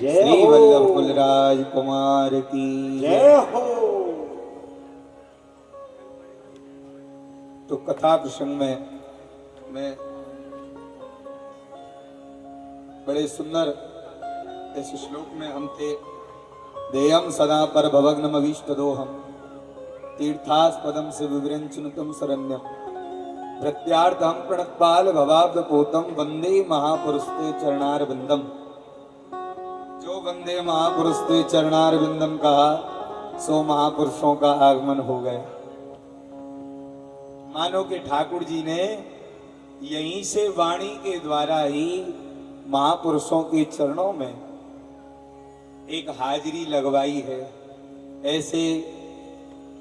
श्री वल्लभ कुलराज कुमार की जय हो। तो कथा प्रसंग में मैं बड़े सुंदर इस श्लोक में हम थे। देयम सदा पर भवग्नम अभीष्टदोहम तीर्थास्पदम से विवरंचनुतम शरण्यम प्रत्यार्थम प्रणतपाल भवाब्द पोतम वंदे महापुरुषते चरणार बिंदम। जो वंदे महापुरुषते चरणार बिंदम कहा सो महापुरुषों का आगमन हो गया। मानो कि ठाकुर जी ने यहीं से वाणी के द्वारा ही महापुरुषों के चरणों में एक हाजिरी लगवाई है। ऐसे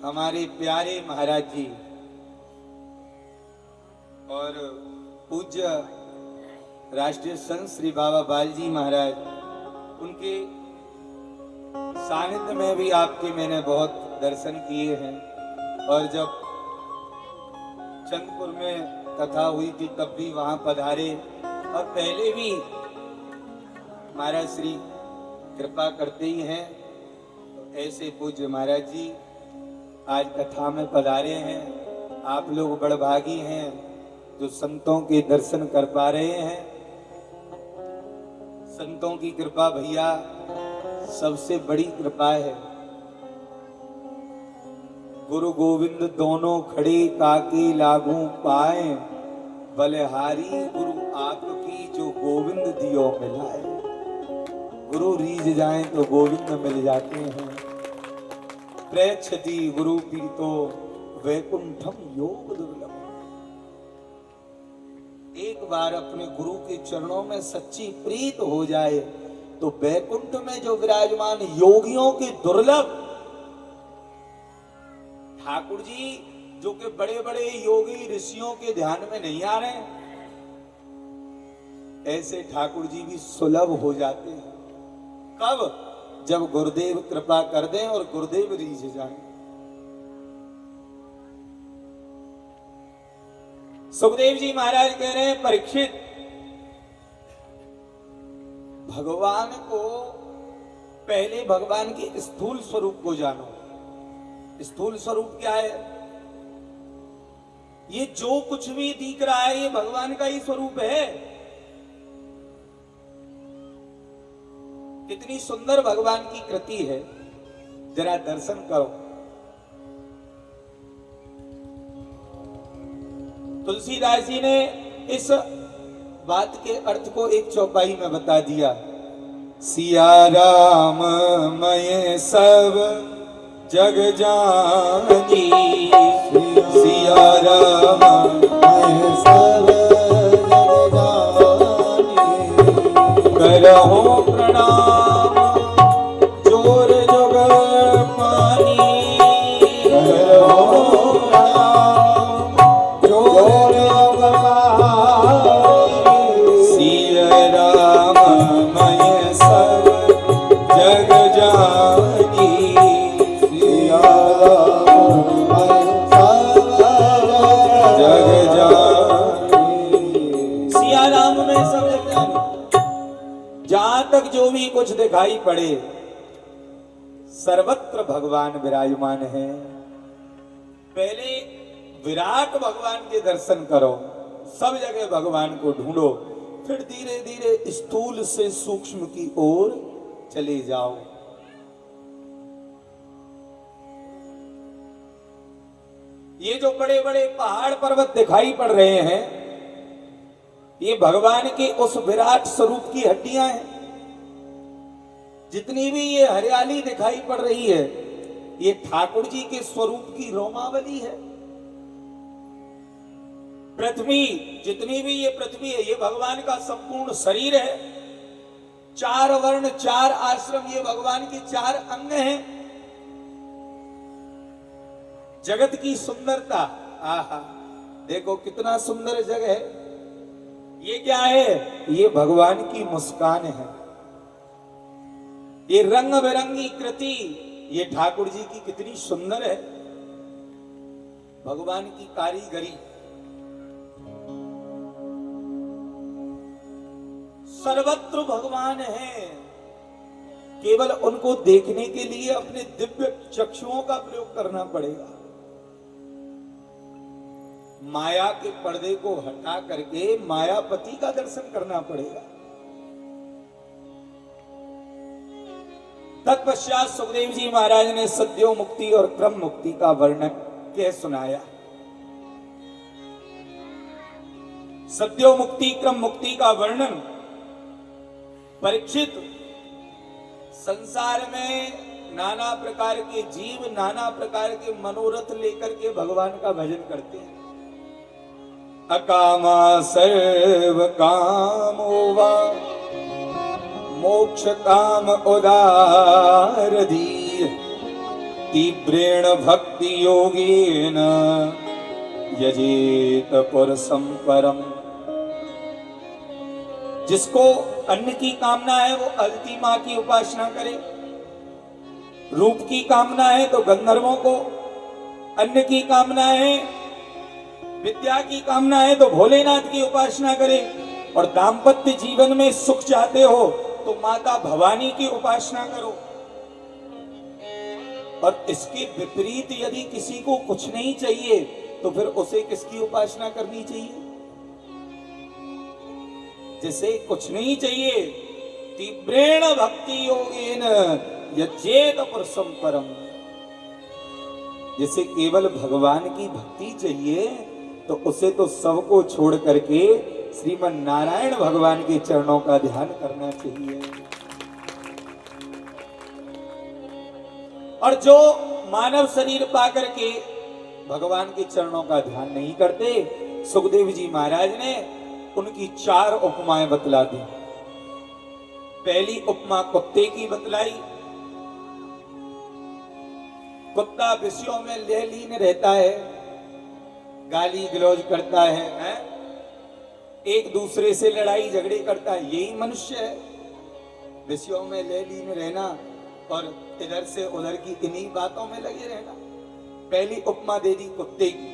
हमारे प्यारे महाराज जी और पूज्य राष्ट्रीय संत श्री बाबा बालजी महाराज, उनके सानिध्य में भी आपके मैंने बहुत दर्शन किए हैं। और जब चंदपुर में कथा हुई थी तब भी वहां पधारे, और पहले भी महाराज श्री कृपा करते ही हैं। तो ऐसे पूज्य महाराज जी आज कथा में पधारे हैं। आप लोग बड़भागी हैं जो संतों के दर्शन कर पा रहे हैं। संतों की कृपा भैया सबसे बड़ी कृपा है। गुरु गोविंद दोनों खड़े काके लागू पाए, बलिहारी गुरु आपकी जो गोविंद दियो मिलाए। गुरु रीझ जाए तो गोविंद मिल जाते हैं। प्रेक्षति गुरु पीतो वैकुंठम योग दुर्लभ। एक बार अपने गुरु के चरणों में सच्ची प्रीत हो जाए तो वैकुंठ में जो विराजमान योगियों के दुर्लभ ठाकुर जी जो कि बड़े बड़े योगी ऋषियों के ध्यान में नहीं आ रहे, ऐसे ठाकुर जी भी सुलभ हो जाते हैं। कब? जब गुरुदेव कृपा कर दें और गुरुदेव रीझ जाएं। सुखदेव जी महाराज कह रहे हैं, परीक्षित भगवान को पहले भगवान के स्थूल स्वरूप को जानो। स्थूल स्वरूप क्या है? ये जो कुछ भी दिख रहा है ये भगवान का ही स्वरूप है। कितनी सुंदर भगवान की कृति है, जरा दर्शन करो। तुलसीदास जी ने इस बात के अर्थ को एक चौपाई में बता दिया। सिया राम मैं सब जग जानी, सिया राम मैं सब जग जानी। करहु प्रणाम जोर जुग पानी, करहु प्रणाम जोर जुग पानी। सिया राम मैं सब जग जानी, जहां तक जो भी कुछ दिखाई पड़े सर्वत्र भगवान विराजमान है। पहले विराट भगवान के दर्शन करो, सब जगह भगवान को ढूंढो, फिर धीरे धीरे स्थूल से सूक्ष्म की ओर चले जाओ। ये जो बड़े बड़े पहाड़ पर्वत दिखाई पड़ रहे हैं ये भगवान के उस विराट स्वरूप की हड्डियां हैं। जितनी भी ये हरियाली दिखाई पड़ रही है ये ठाकुर जी के स्वरूप की रोमावली है। पृथ्वी, जितनी भी ये पृथ्वी है ये भगवान का संपूर्ण शरीर है। चार वर्ण, चार आश्रम, ये भगवान के चार अंग हैं। जगत की सुंदरता, आहा देखो कितना सुंदर जगह है। ये क्या है? ये भगवान की मुस्कान है। ये रंग बिरंगी कृति ये ठाकुर जी की कितनी सुंदर है। भगवान की कारीगरी। सर्वत्र भगवान है। केवल उनको देखने के लिए अपने दिव्य चक्षुओं का प्रयोग करना पड़ेगा। माया के पर्दे को हटा करके मायापति का दर्शन करना पड़ेगा। तत्पश्चात सुखदेव जी महाराज ने सद्यो मुक्ति और क्रम मुक्ति का वर्णन कह सुनाया। सद्यो मुक्ति क्रम मुक्ति का वर्णन, परीक्षित, संसार में नाना प्रकार के जीव नाना प्रकार के मनोरथ लेकर के भगवान का भजन करते हैं। अकामा सर्व कामो वा मोक्ष काम उदार धीर तीव्रेण भक्ति योगेन यजेत पुरुषं परम। जिसको अन्न की कामना है वो अदिति मां की उपासना करे, रूप की कामना है तो गंधर्वों को, अन्न की कामना है, विद्या की कामना है तो भोलेनाथ की उपासना करे, और दाम्पत्य जीवन में सुख चाहते हो तो माता भवानी की उपासना करो। और इसके विपरीत यदि किसी को कुछ नहीं चाहिए तो फिर उसे किसकी उपासना करनी चाहिए? जिसे कुछ नहीं चाहिए, तीव्रेण भक्ति योगेन यजेत पुरुषं परम। जिसे केवल भगवान की भक्ति चाहिए तो उसे तो सबको छोड़ करके श्रीमन नारायण भगवान के चरणों का ध्यान करना चाहिए। और जो मानव शरीर पा करके भगवान के चरणों का ध्यान नहीं करते, सुखदेव जी महाराज ने उनकी 4 उपमाएं बतला दी। पहली उपमा कुत्ते की बतलाई। कुत्ता विषयों में लीन रहता है, गाली गलौज करता है, एक दूसरे से लड़ाई झगड़े करता है। यही मनुष्य है, विषयों में लीन रहना और इधर से उधर की इन्हीं बातों में लगे रहना। पहली उपमा दे दी कुत्ते की।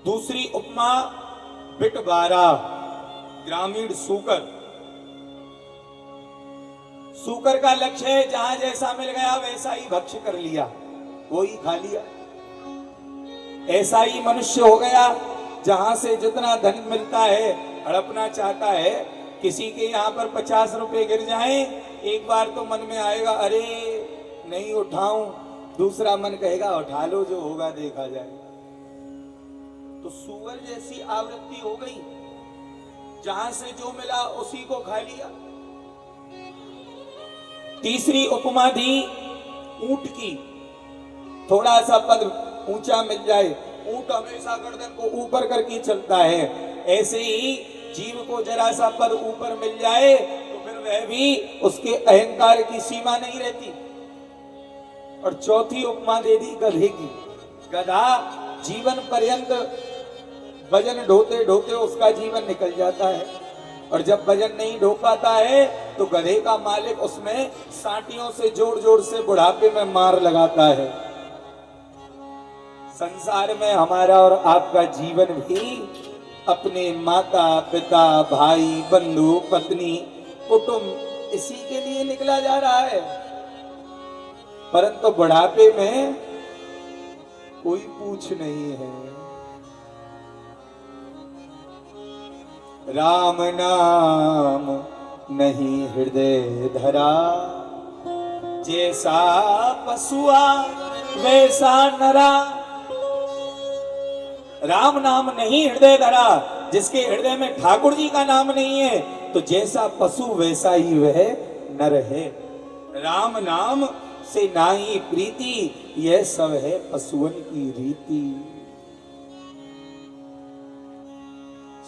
दूसरी उपमा बिटवारा, ग्रामीण सूकर। सूकर का लक्ष्य है जहां जैसा मिल गया वैसा ही भक्ष्य कर लिया, वो ही खा लिया। ऐसा ही मनुष्य हो गया, जहां से जितना धन मिलता है हड़पना चाहता है। किसी के यहाँ पर 50 रुपए गिर जाएं, एक बार तो मन में आएगा अरे नहीं उठाऊं, दूसरा मन कहेगा उठा लो, जो होगा देखा जाए। तो सूअर जैसी आवृत्ति हो गई, जहां से जो मिला उसी को खा लिया। तीसरी उपमा दी ऊंट की। थोड़ा सा पद ऊंचा मिल जाए, ऊंट हमेशा गर्दन को ऊपर करके चलता है, ऐसे ही जीव को जरा सा पद ऊपर मिल जाए तो फिर वह भी, उसके अहंकार की सीमा नहीं रहती। और चौथी उपमा दे दी गधे की। गधा जीवन पर्यंत वजन ढोते ढोते उसका जीवन निकल जाता है, और जब वजन नहीं ढो पाता है तो गधे का मालिक उसमें सांटियों से जोर जोर से बुढ़ापे में मार लगाता है। संसार में हमारा और आपका जीवन भी अपने माता पिता भाई बंधु पत्नी कुटुंब इसी के लिए निकला जा रहा है, परंतु बुढ़ापे में कोई पूछ नहीं है। राम नाम नहीं हृदय धरा, जैसा पशुआ वैसा नरा। राम नाम नहीं हृदय धरा, जिसके हृदय में ठाकुर जी का नाम नहीं है, तो जैसा पशु वैसा ही वह नर है। राम नाम से नाही प्रीति, यह सब है पशुओं की रीति।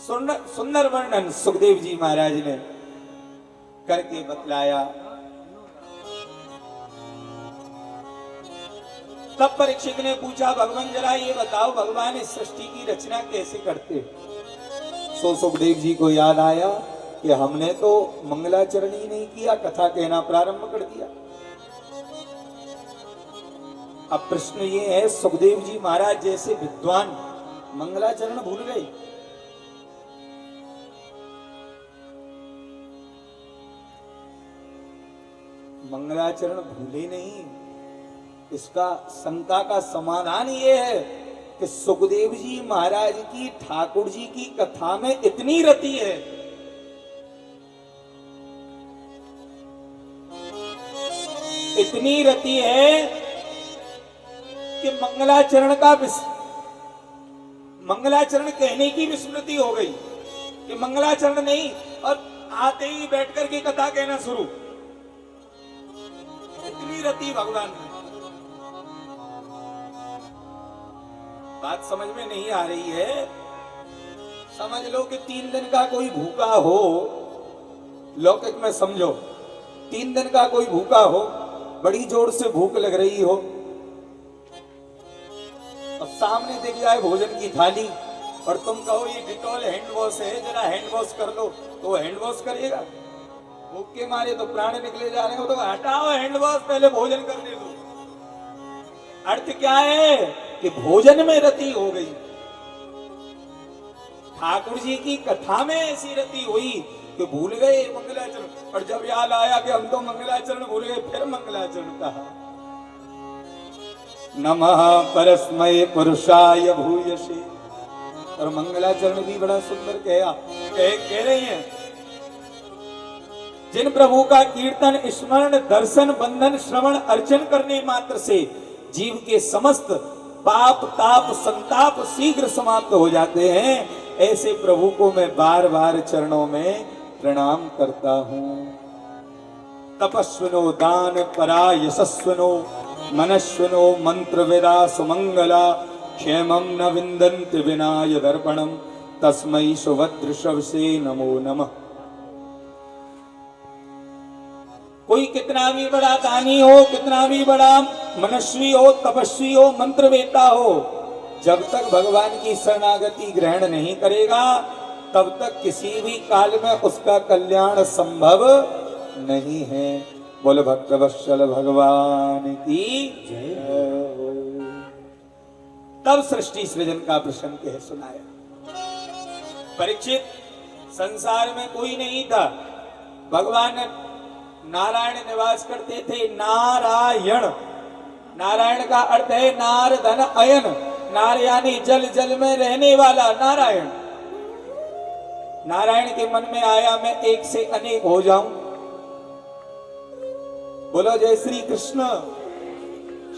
सुंदर वर्णन सुखदेव जी महाराज ने करके बतलाया। तब परीक्षित ने पूछा, भगवान जरा ये बताओ भगवान इस सृष्टि की रचना कैसे करते? सो सुखदेव जी को याद आया कि हमने तो मंगलाचरण ही नहीं किया, कथा कहना प्रारंभ कर दिया। अब प्रश्न ये है, सुखदेव जी महाराज जैसे विद्वान मंगलाचरण भूल गए? मंगलाचरण भूले नहीं। इसका शंका का समाधान ये है कि सुखदेव जी महाराज की ठाकुर जी की कथा में इतनी रति है, इतनी रति है कि मंगलाचरण कहने की विस्मृति हो गई कि मंगलाचरण नहीं, और आते ही बैठ करके कथा कहना शुरू। इतनी रति भगवान ने। बात समझ में नहीं आ रही है? समझ लो कि 3 दिन का कोई भूखा हो, लौकिक में समझो, 3 दिन का कोई भूखा हो, बड़ी जोर से भूख लग रही हो, और सामने दिख जाए भोजन की थाली और तुम कहो ये डिटॉल हैंड वॉश है, जरा हैंड वॉश कर लो, तो वो हैंड वॉश करेगा? भूख के मारे तो प्राण निकले जा रहे हो, तो हटाओ हैंड वॉश, पहले भोजन करने दो। अर्थ क्या है कि भोजन में रति हो गई। ठाकुर जी की कथा में ऐसी रति हुई कि भूल गए मंगलाचरण, और जब याद आया कि हम तो मंगलाचरण भूल गए, फिर मंगलाचरण कहा। नमः परस्मै पुरुषाय भूयसे। और मंगलाचरण भी बड़ा सुंदर कह रहे हैं, जिन प्रभु का कीर्तन स्मरण दर्शन बंधन श्रवण अर्चन करने मात्र से जीव के समस्त पाप ताप संताप शीघ्र समाप्त हो जाते हैं, ऐसे प्रभु को मैं बार बार चरणों में प्रणाम करता हूं। तपस्विनो दान परा यशस्विनो मनस्विनो मंत्र वेदा सुमंगला क्षेमं न विन्दन्ति विनाय दर्पणम तस्मै सुभद्रशवसे नमो नमः। कोई कितना भी बड़ा दानी हो, कितना भी बड़ा मनस्वी हो, तपस्वी हो, मंत्रवेता हो, जब तक भगवान की शरणागति ग्रहण नहीं करेगा, तब तक किसी भी काल में उसका कल्याण संभव नहीं है। बोल भक्तवत्सल भगवान की जय। तब सृष्टि सृजन का प्रसंग कह सुनाया। परीक्षित, संसार में कोई नहीं था, भगवान नारायण निवास करते थे। नारायण, नारायण का अर्थ है नार धन अयन, नार यानी जल, जल में रहने वाला नारायण। नारायण के मन में आया मैं एक से अनेक हो जाऊं। बोलो जय श्री कृष्ण,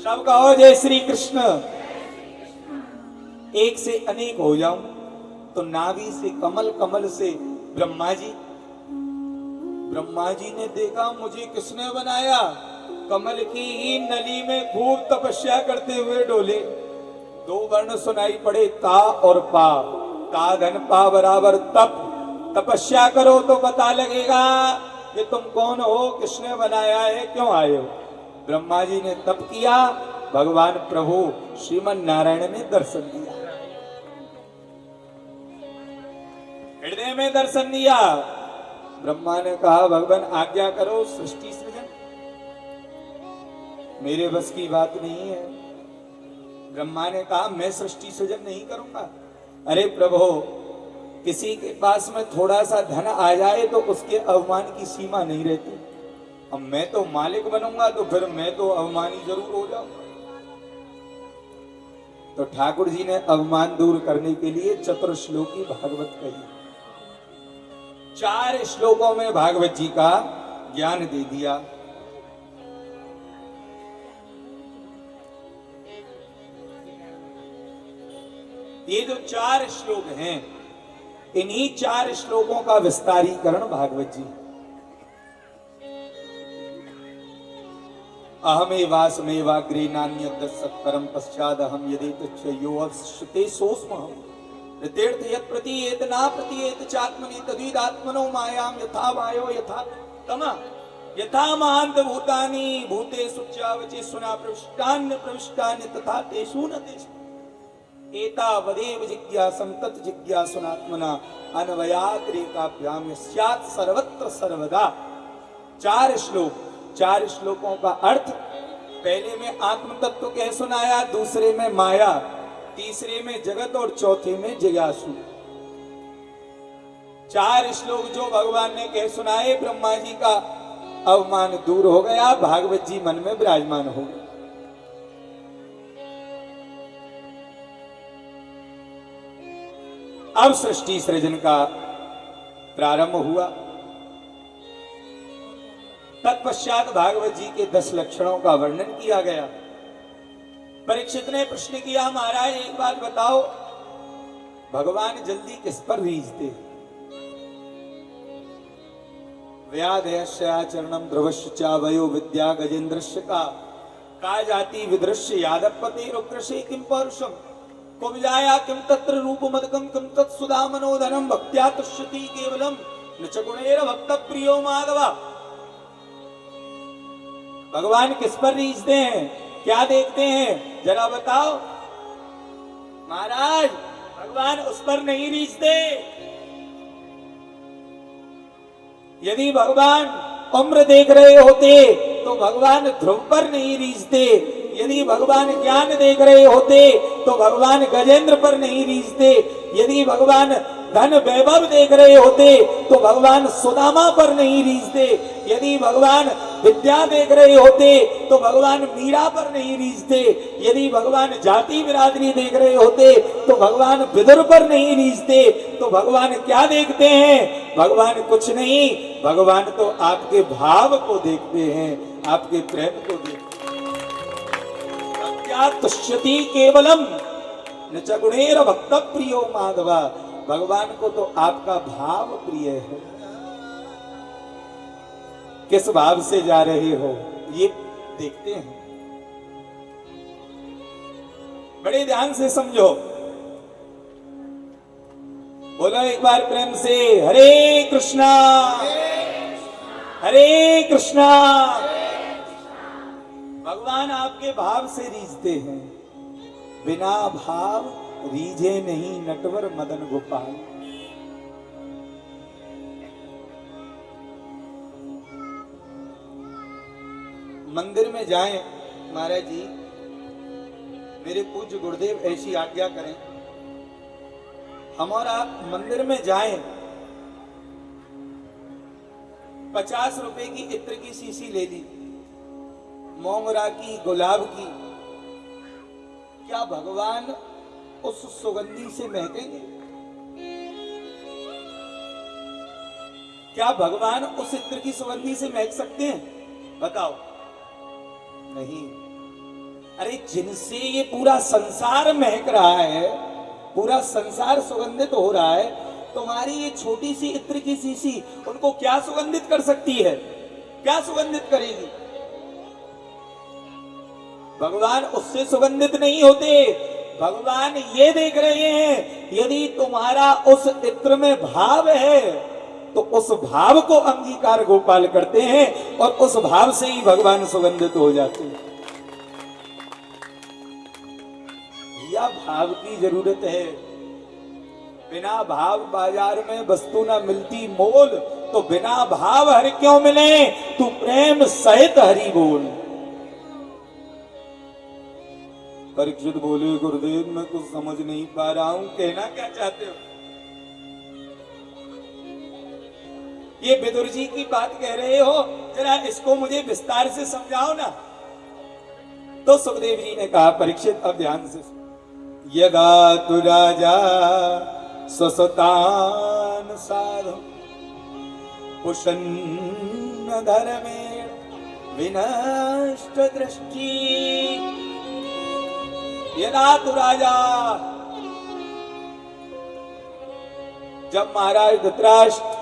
सब कहो जय श्री कृष्ण। एक से अनेक हो जाऊं, तो नाभि से कमल, कमल से ब्रह्मा जी। ब्रह्मा जी ने देखा मुझे किसने बनाया, कमल की ही नली में खूब तपस्या करते हुए डोले। 2 वर्ण सुनाई पड़े, ता और पा। ता धन पा बराबर तप। तपस्या करो तो पता लगेगा कि तुम कौन हो, किसने बनाया है, क्यों आए हो। ब्रह्मा जी ने तप किया, भगवान प्रभु श्रीमन नारायण ने दर्शन दिया, हृदय में दर्शन दिया। ब्रह्मा ने कहा भगवान आज्ञा करो सृष्टि सृजन। मेरे बस की बात नहीं है। ब्रह्मा ने कहा मैं सृष्टि सृजन नहीं करूंगा। अरे प्रभु, किसी के पास में थोड़ा सा धन आ जाए तो उसके अवमान की सीमा नहीं रहती। अब मैं तो मालिक बनूंगा तो फिर मैं तो अवमानी जरूर हो जाऊंगा। तो ठाकुर जी ने अवमान दूर करने के लिए चतुर्श्लोकी भागवत कही। 4 श्लोकों में भागवत जी का ज्ञान दे दिया। ये जो 4 श्लोक हैं, इन्हीं 4 श्लोकों का विस्तारीकरण भागवत जी। अहमेवासमेवाग्रे नान्यत् सत्परम पश्चाद अहम यदेतच्छयो अवश्यते सोऽस्महम्। तीर्थ यत् प्रतीयेत ना प्रतीयेत चात्मनि तद्विदात्मनो मायां यथा वायो यथा तमा यथा महान्त भूतानि भूतेषु चावचेषुना प्रविष्टान्य प्रविष्टान्य तथा तेषु न तेषु एतावदेव जिज्ञासं तत् जिज्ञासुनात्मना अन्वयात् रेखाभ्याम स्यात् सर्वत्र सर्वदा। 4 श्लोक, 4 श्लोकों का अर्थ पहले में आत्म तत्व कह सुनाया, दूसरे में माया, तीसरे में जगत और चौथे में जिज्ञासु। 4 श्लोक जो भगवान ने कह सुनाए, ब्रह्मा जी का अवमान दूर हो गया, भागवत जी मन में विराजमान हो गए। अब सृष्टि सृजन का प्रारंभ हुआ। तत्पश्चात भागवत जी के 10 लक्षणों का वर्णन किया गया। परीक्षित ने प्रश्न किया, महाराज एक बात बताओ, भगवान जल्दी किस पर रीझते? व्याधयश्चाचरणम ध्रुवश्च चावयो विद्या गजेन्द्रस्य का जाति विदृश्य यादव पते रुद्रशे किम पौरुषम कुब्जाया किम तत्र रूपमदकम किम तत्सुधा मनोधनम भक्त्या तुष्यति केवलम न च गुणैर भक्त प्रियो माधवा। भगवान किस पर रीझते हैं, क्या देखते हैं, जरा बताओ। महाराज भगवान उस पर नहीं रीझते। यदि भगवान उम्र देख रहे होते तो भगवान ध्रुव पर नहीं रीझते। यदि भगवान ज्ञान देख रहे होते तो भगवान गजेंद्र पर नहीं रीझते। यदि भगवान धन वैभव देख रहे होते तो भगवान सुदामा पर नहीं रीझते। यदि भगवान विद्या देख रहे होते तो भगवान मीरा पर नहीं रीझते। यदि भगवान जाति बिरादरी देख रहे होते तो भगवान विदुर पर नहीं रीझते। तो भगवान क्या देखते हैं? भगवान कुछ नहीं, भगवान तो आपके भाव को देखते हैं, आपके प्रेम को देखते हैं। क्या तुष्यति केवलम न च गुणैर भक्त प्रियो माधवा। भगवान को तो आपका भाव प्रिय है। किस भाव से जा रहे हो ये देखते हैं। बड़े ध्यान से समझो, बोलो एक बार प्रेम से, हरे कृष्णा हरे कृष्णा। भगवान आपके भाव से रीझते हैं। बिना भाव रीझे नहीं नटवर मदन गोपाल। मंदिर में जाएं, महाराज जी मेरे पूज्य गुरुदेव ऐसी आज्ञा करें, हम और आप मंदिर में जाएं, 50 रुपए की इत्र की शीशी ले ली, मोगरा की, गुलाब की, क्या भगवान उस सुगंधी से महकेंगे? क्या भगवान उस इत्र की सुगंधी से महक सकते हैं? बताओ। नहीं। अरे जिनसे ये पूरा संसार महक रहा है, पूरा संसार सुगंधित हो रहा है, तुम्हारी ये छोटी सी इत्र की शीशी उनको क्या सुगंधित कर सकती है? क्या सुगंधित करेगी? भगवान उससे सुगंधित नहीं होते। भगवान ये देख रहे हैं, यदि तुम्हारा उस इत्र में भाव है तो उस भाव को अंगीकार गोपाल करते हैं और उस भाव से ही भगवान सुगंधित हो जाते हैं। यह भाव की जरूरत है। बिना भाव बाजार में वस्तु ना मिलती मोल, तो बिना भाव हरि क्यों मिले? तू प्रेम सहित हरि बोल। परीक्षित बोले, गुरुदेव मैं कुछ समझ नहीं पा रहा हूं, कहना क्या चाहते हो? ये विदुर जी की बात कह रहे हो, जरा इसको मुझे विस्तार से समझाओ ना। तो सुखदेव जी ने कहा, परीक्षित अब ध्यान से, यदा तु राजा स्वसतान साधु पुषन्न धर्मेण विनष्ट दृष्टि। यदा तु राजा, जब महाराज धृतराष्ट्र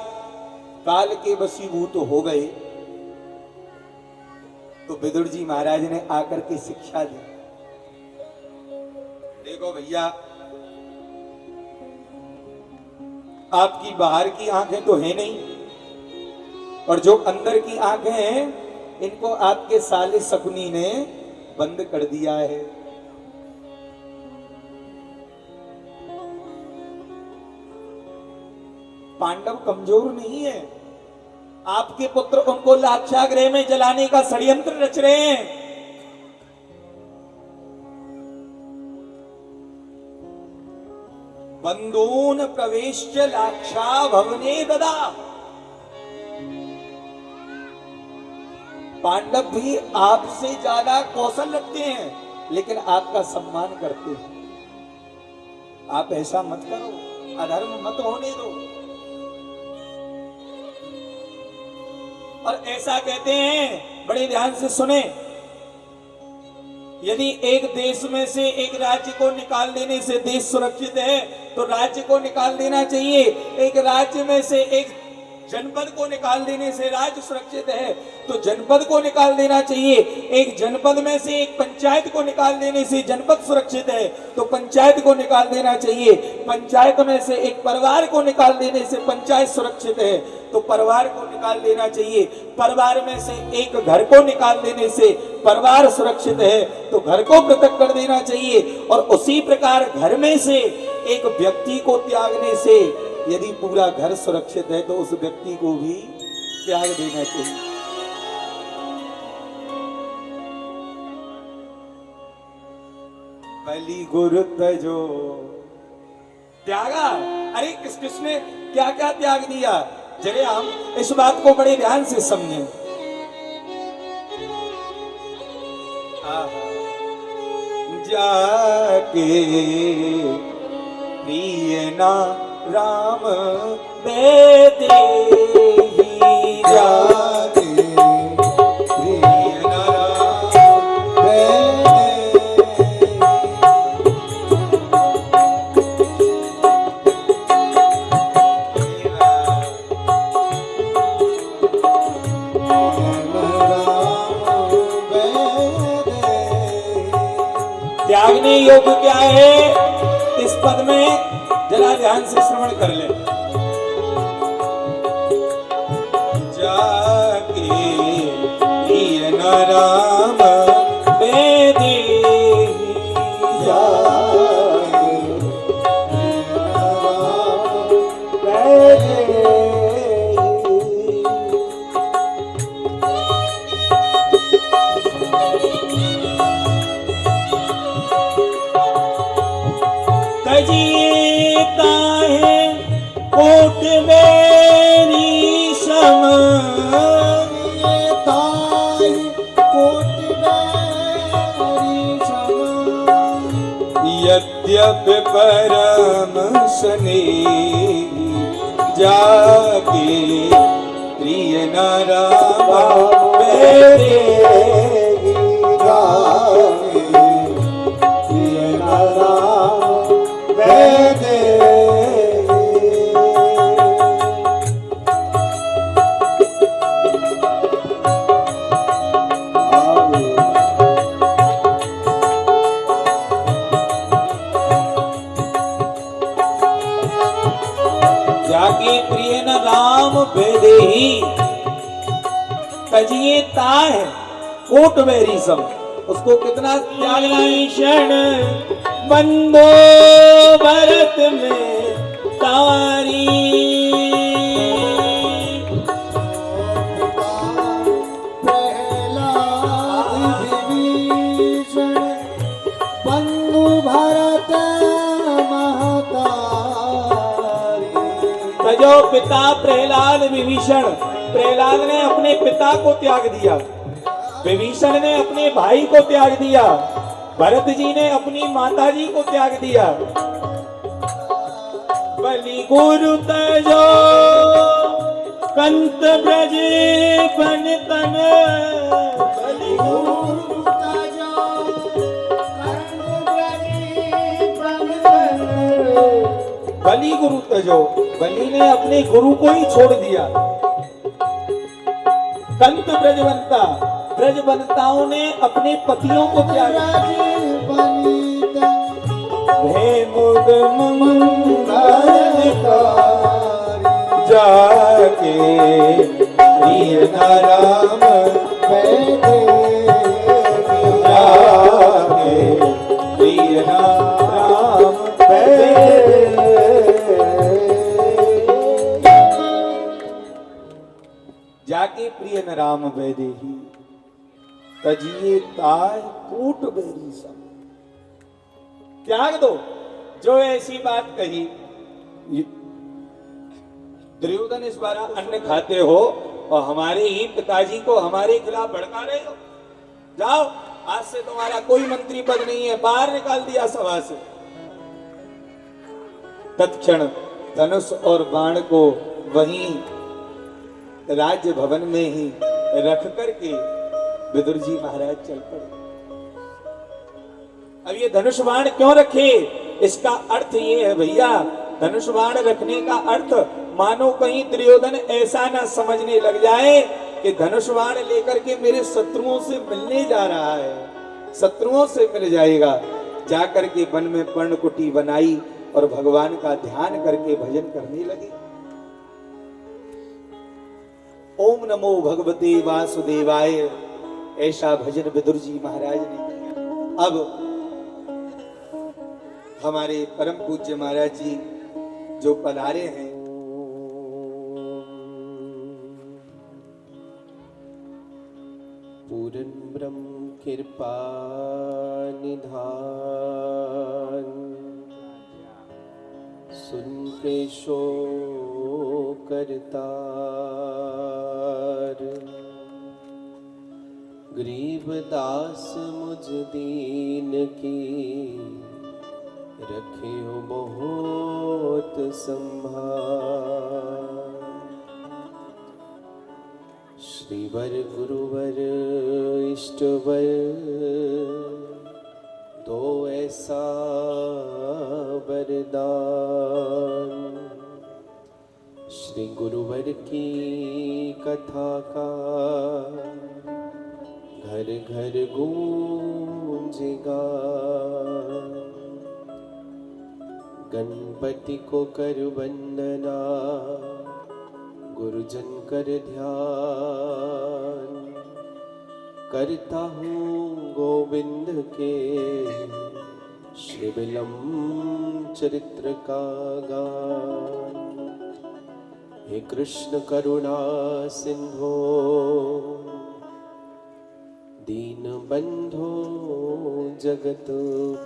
काल के वशीभूत हो गए तो विदुर जी महाराज ने आकर के शिक्षा दी। देखो भैया, आपकी बाहर की आंखें तो है नहीं, और जो अंदर की आंखें हैं इनको आपके साले शकुनी ने बंद कर दिया है। पांडव कमजोर नहीं है, आपके पुत्र उनको लाक्षागृह में जलाने का षड्यंत्र रच रहे हैं। बंधून प्रवेश्य लाक्षा भवने ददा। पांडव भी आपसे ज्यादा कौशल रखते हैं, लेकिन आपका सम्मान करते हैं। आप ऐसा मत करो, अधर्म मत होने दो। और ऐसा कहते हैं, बड़े ध्यान से सुने, यदि एक देश में से एक राज्य को निकाल देने से देश सुरक्षित है तो राज्य को निकाल देना चाहिए। एक राज्य में से एक जनपद को निकाल देने से राज्य सुरक्षित है तो जनपद को निकाल देना चाहिए। एक जनपद में से एक पंचायत को निकाल देने से जनपद सुरक्षित है तो पंचायत को निकाल देना चाहिए। पंचायत में से एक परिवार को निकाल देने से पंचायत सुरक्षित है तो परिवार को निकाल देना चाहिए। परिवार में से एक घर को निकाल देने से परिवार सुरक्षित है तो घर को पृथक कर देना चाहिए। और उसी प्रकार घर में से एक व्यक्ति को त्यागने से यदि पूरा घर सुरक्षित है तो उस व्यक्ति को भी त्याग देना चाहिए। बलि गुरु तजो त्यागा। अरे किसने क्या क्या त्याग दिया, जरा हम इस बात को बड़े ध्यान से समझें। जाके प्रिय ना राम बेदे जाके प्रिय ना राम त्यागने योग्य क्या है इस पद में, जरा ध्यान से श्रवण कर ले। जाके प्रिय न राम बेदे जाके प्रिय न राम बेदे। तजीता है कोट मेरी सम, कोट मेरी सम। यद्यपि परम स्नेही जाके प्रिय न राम बेदे जाके प्रिय न राम बेदे। जाके प्रिय न राम बेदे ही तजिए ताह कोट मेरी सम। उसको कितना त्यागना है। क्षण बंदो भरत में तारी बंधु भरत महतारी। तजो पिता प्रहलाद विभीषण, प्रहलाद ने अपने पिता को त्याग दिया, विभीषण ने अपने भाई को त्याग दिया, भरत जी ने अपनी माता जी को त्याग दिया। बलि गुरु तजो कंत ब्रज बन तन, बलि गुरु तजो कंत ब्रज बन तन। बलि गुरु तजो, बलि ने अपने गुरु को ही छोड़ दिया। कंत ब्रजवंता, ब्रजवंताओं ने अपने पतियों को त्याग दिया। जाके प्रिय न राम बेदे जाके प्रिय न राम बेदे। जाके प्रिय न राम बेदे ही तजिए ताय कूट बेरी सब। त्याग दो। जो ऐसी बात कही, दुर्योधन इस बार अन्न खाते हो और हमारे ही पिताजी को हमारे खिलाफ भड़का रहे हो। जाओ, आज से तुम्हारा कोई मंत्री पद नहीं है, बाहर निकाल दिया सभा से। तत्क्षण धनुष और बाण को वहीं राज्य भवन में ही रख करके विदुर जी महाराज चल पड़े। अब ये धनुष बाण क्यों रखे, इसका अर्थ ये है भैया, धनुष बाण रखने का अर्थ मानो कहीं दुर्योधन ऐसा ना समझने लग जाए कि धनुष बाण लेकर के मेरे शत्रुओं से मिलने जा रहा है, शत्रुओं से मिल जाएगा। जाकर के वन में पर्णकुटी बनाई और भगवान का ध्यान करके भजन करने लगे। ओम नमो भगवते वासुदेवाय, ऐसा भजन विदुर जी महाराज ने किया। अब हमारे परम पूज्य महाराज जी जो पधारे हैं, पूरन ब्रह्म कृपा निधान, सुन के शो करतार, गरीब दास मुझ दीन की, रखियो बहुत संभाल। श्रीवर गुरुवर इष्टवर, दो ऐसा वरदान। श्री गुरुवर की कथा का घर घर गूंजेगा। गणपति को कर वंदना, गुरुजन कर ध्यान। करता हूँ गोविंद के, शिवलम चरित्र का गान। हे कृष्ण करुणा सिंधो, दीन बंधो जगत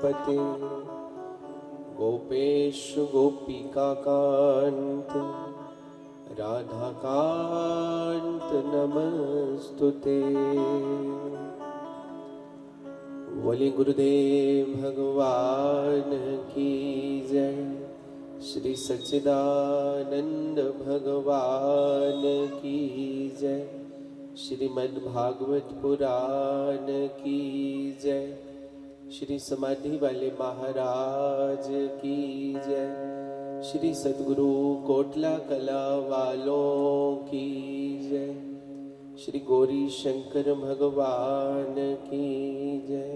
पते। गोपेश गोपिका कांत, राधा कांत नमस्तुते। बोले गुरुदेव भगवान की जय। श्री सच्चिदानंद भगवान की जय। श्रीमद् भागवत पुराण की जय। श्री समाधि वाले महाराज की जय। श्री सद्गुरु कोटला कला वालों की जय। श्री गौरी शंकर भगवान की जय।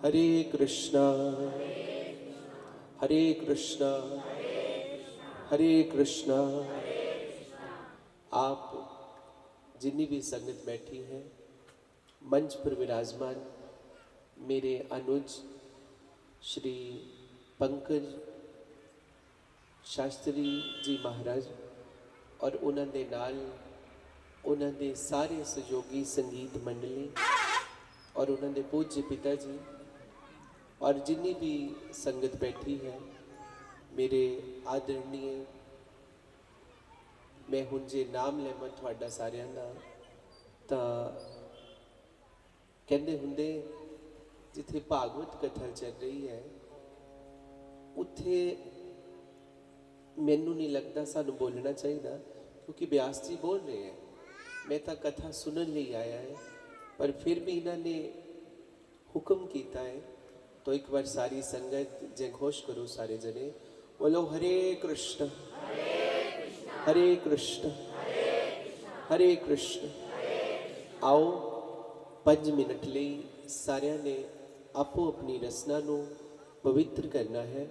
हरे कृष्णा हरे कृष्णा हरे कृष्णा। आप जितनी भी संगत बैठी है, मंच पर विराजमान मेरे अनुज श्री पंकज शास्त्री जी महाराज और उन्होंने नाल उन्होंने सारे सहयोगी संगीत मंडली और उन्होंने पूज्य पिता जी और जितनी भी संगत बैठी है, मेरे आदरणीय, मैं हुण जे नाम लेवां तुहाडा सारियां दा, तां कहंदे हुंदे जिथे भागवत कथा चल रही है उत्थे मैनू नहीं लगता सानू बोलना चाहिए, क्योंकि व्यास जी बोल रहे हैं, मैं तो कथा सुनने लिए आया है, पर फिर भी इन्होंने हुक्म किया है, तो एक बार सारी संगत जय घोष करो सारे जने, बोलो हरे कृष्ण हरे कृष्ण हरे कृष्ण। आओ 5 मिनट ਲਈ सारिਆਂ ने आपो अपनी रसना नू पवित्र करना है।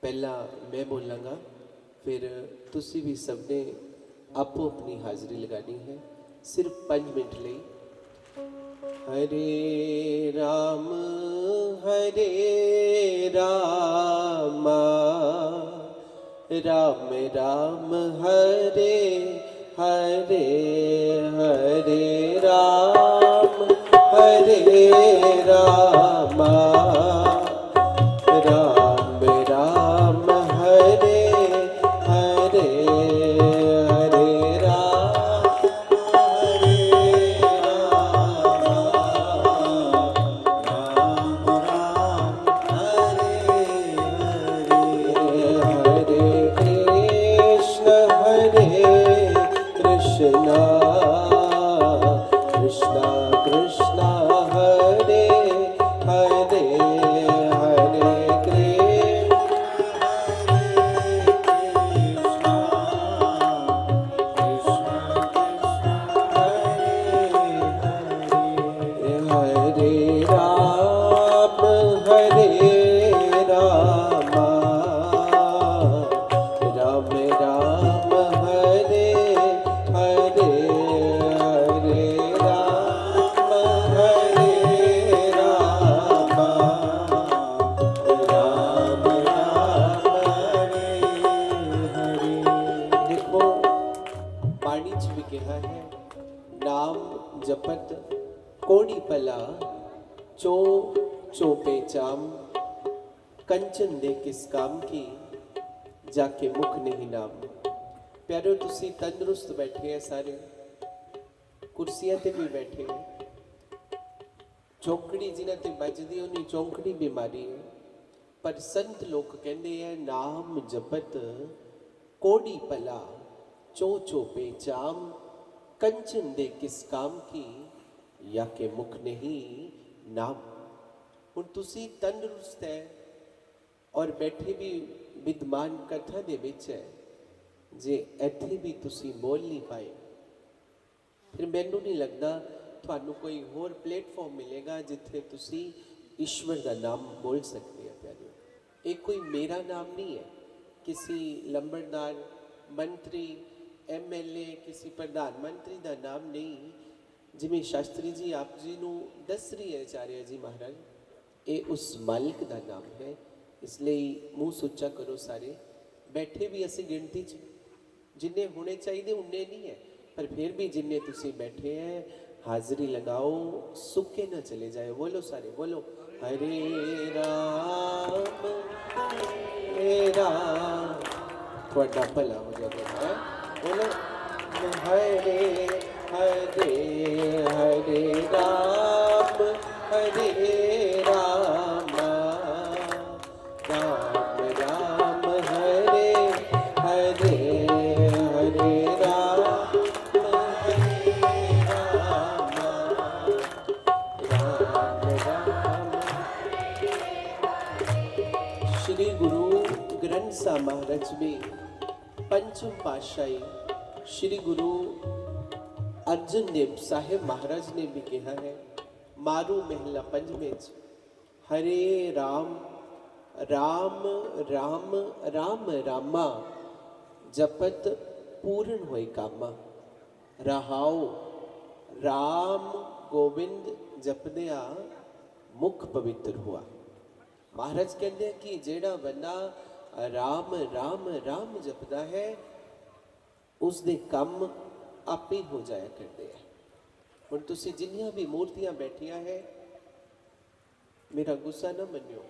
पहला मैं बोलांगा, फिर तुसी भी सबने आपो अपनी हाजिरी लगानी है, सिर्फ 5 मिनट ਲਈ। हरे राम राम राम हरे हरे, हरे राम राम राम राम हरे हरे, हरे राम जपत कोड़ी पला चो चोपे चाम कंचन दे किस काम की जाके मुख नहीं नाम। प्यारो तुसी तंदुरुस्त बैठे हैं सारे, कुर्सियां ते भी बैठे हैं, चौंकड़ी जिन्हां ते बजदी उन्हीं चौंकड़ी बीमारी है, पर संत लोग कहते हैं नाम जपत कोड़ी पला चो चोपे चाम कंचन दे किस काम की या के मुख नहीं नाम। हुण तुसी तंदुरुस्त है और बैठे भी विद्वान कथा दे विच है, जे इत्थे भी तुसी बोल नहीं पाए फिर मैनू नहीं लगता थानू कोई होर प्लेटफॉर्म मिलेगा जिथे तुसी ईश्वर का नाम बोल सकते हैं। प्यारे, एक कोई मेरा नाम नहीं है, किसी लंबड़दार मंत्री MLA किसी प्रधानमंत्री का नाम नहीं, जिमें शास्त्री जी आप जी नू दस रही है आचार्य जी महाराज, ये उस मालिक का नाम है। इसलिए मुँह सुच्चा करो सारे, बैठे भी असी गिनती च जिन्ने होने चाहिए उन्ने नहीं है, पर फिर भी जिन्ने तुसी बैठे हैं हाजिरी लगाओ, सुके ना चले जाए। बोलो सारे, बोलो हरे राम थोड़ा भला हो जाएगा। बोलो हरे हरे हरे राम राम राम हरे हरे हरे राम श्री गुरु ग्रंथ साहिब महाराज में पंचम पातशाही श्री गुरु अर्जन देव साहिब महाराज ने भी कहा है, मारू महला पंजवें च हरे राम राम राम राम रामा जपत पूर्ण होए कामा। रहाओ राम गोविंद जपदिया मुख पवित्र हुआ। महाराज कहते हैं कि जेड़ा बंदा राम राम राम जपदा है उसके काम आप ही हो जाया करते हैं। हुण तुसी जिन्नियां भी मूर्तियां बैठिया है, मेरा गुस्सा ना मनियो,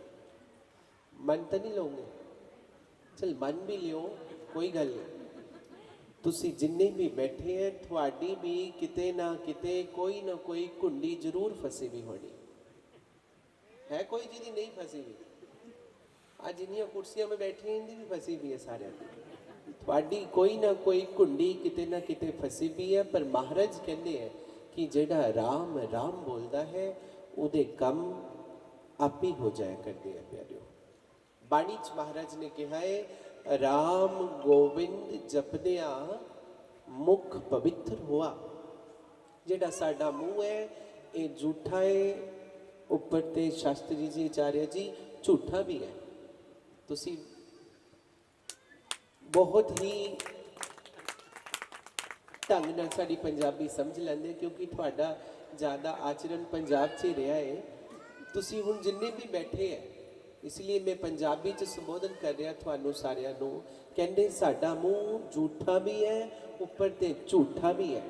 मन तो नहीं लोगे, चल मन भी लियो कोई गल नहीं। तुसी जिन्ने भी बैठे हैं थोड़ी भी किते ना किते कोई ना कोई कुंडी जरूर फसी भी होनी है, कोई जिदी नहीं फसी हुई। आज जिन्नियां कुर्सियां में बैठी हैं इनकी भी फसी हुई है, सारे थोड़ी कोई ना कोई कुंडी किते ना किते फसी भी है। पर महाराज कहते हैं कि जेड़ा राम राम बोलता है उदे कम आप ही हो जाया करते हैं। प्यारियों, बाणी च महाराज ने कहा है राम गोविंद जपदिया मुख पवित्र हुआ। जेड़ा साडा मुंह है ये झूठा है, ऊपर ते शास्त्री जी आचार्य जी झूठा भी है। तुसी बहुत ही ढंग नाल साडी पंजाबी समझ लेंदे, क्योंकि तुहाडा ज़्यादा आचरण पंजाब च ही रहा है। तुसी हुण जिन्ने भी बैठे हैं, इसलिए मैं पंजाबी च संबोधन कर रहा तुहानू सारियां नू। कहंदे साडा मुंह झूठा भी है ऊपर ते झूठा भी है,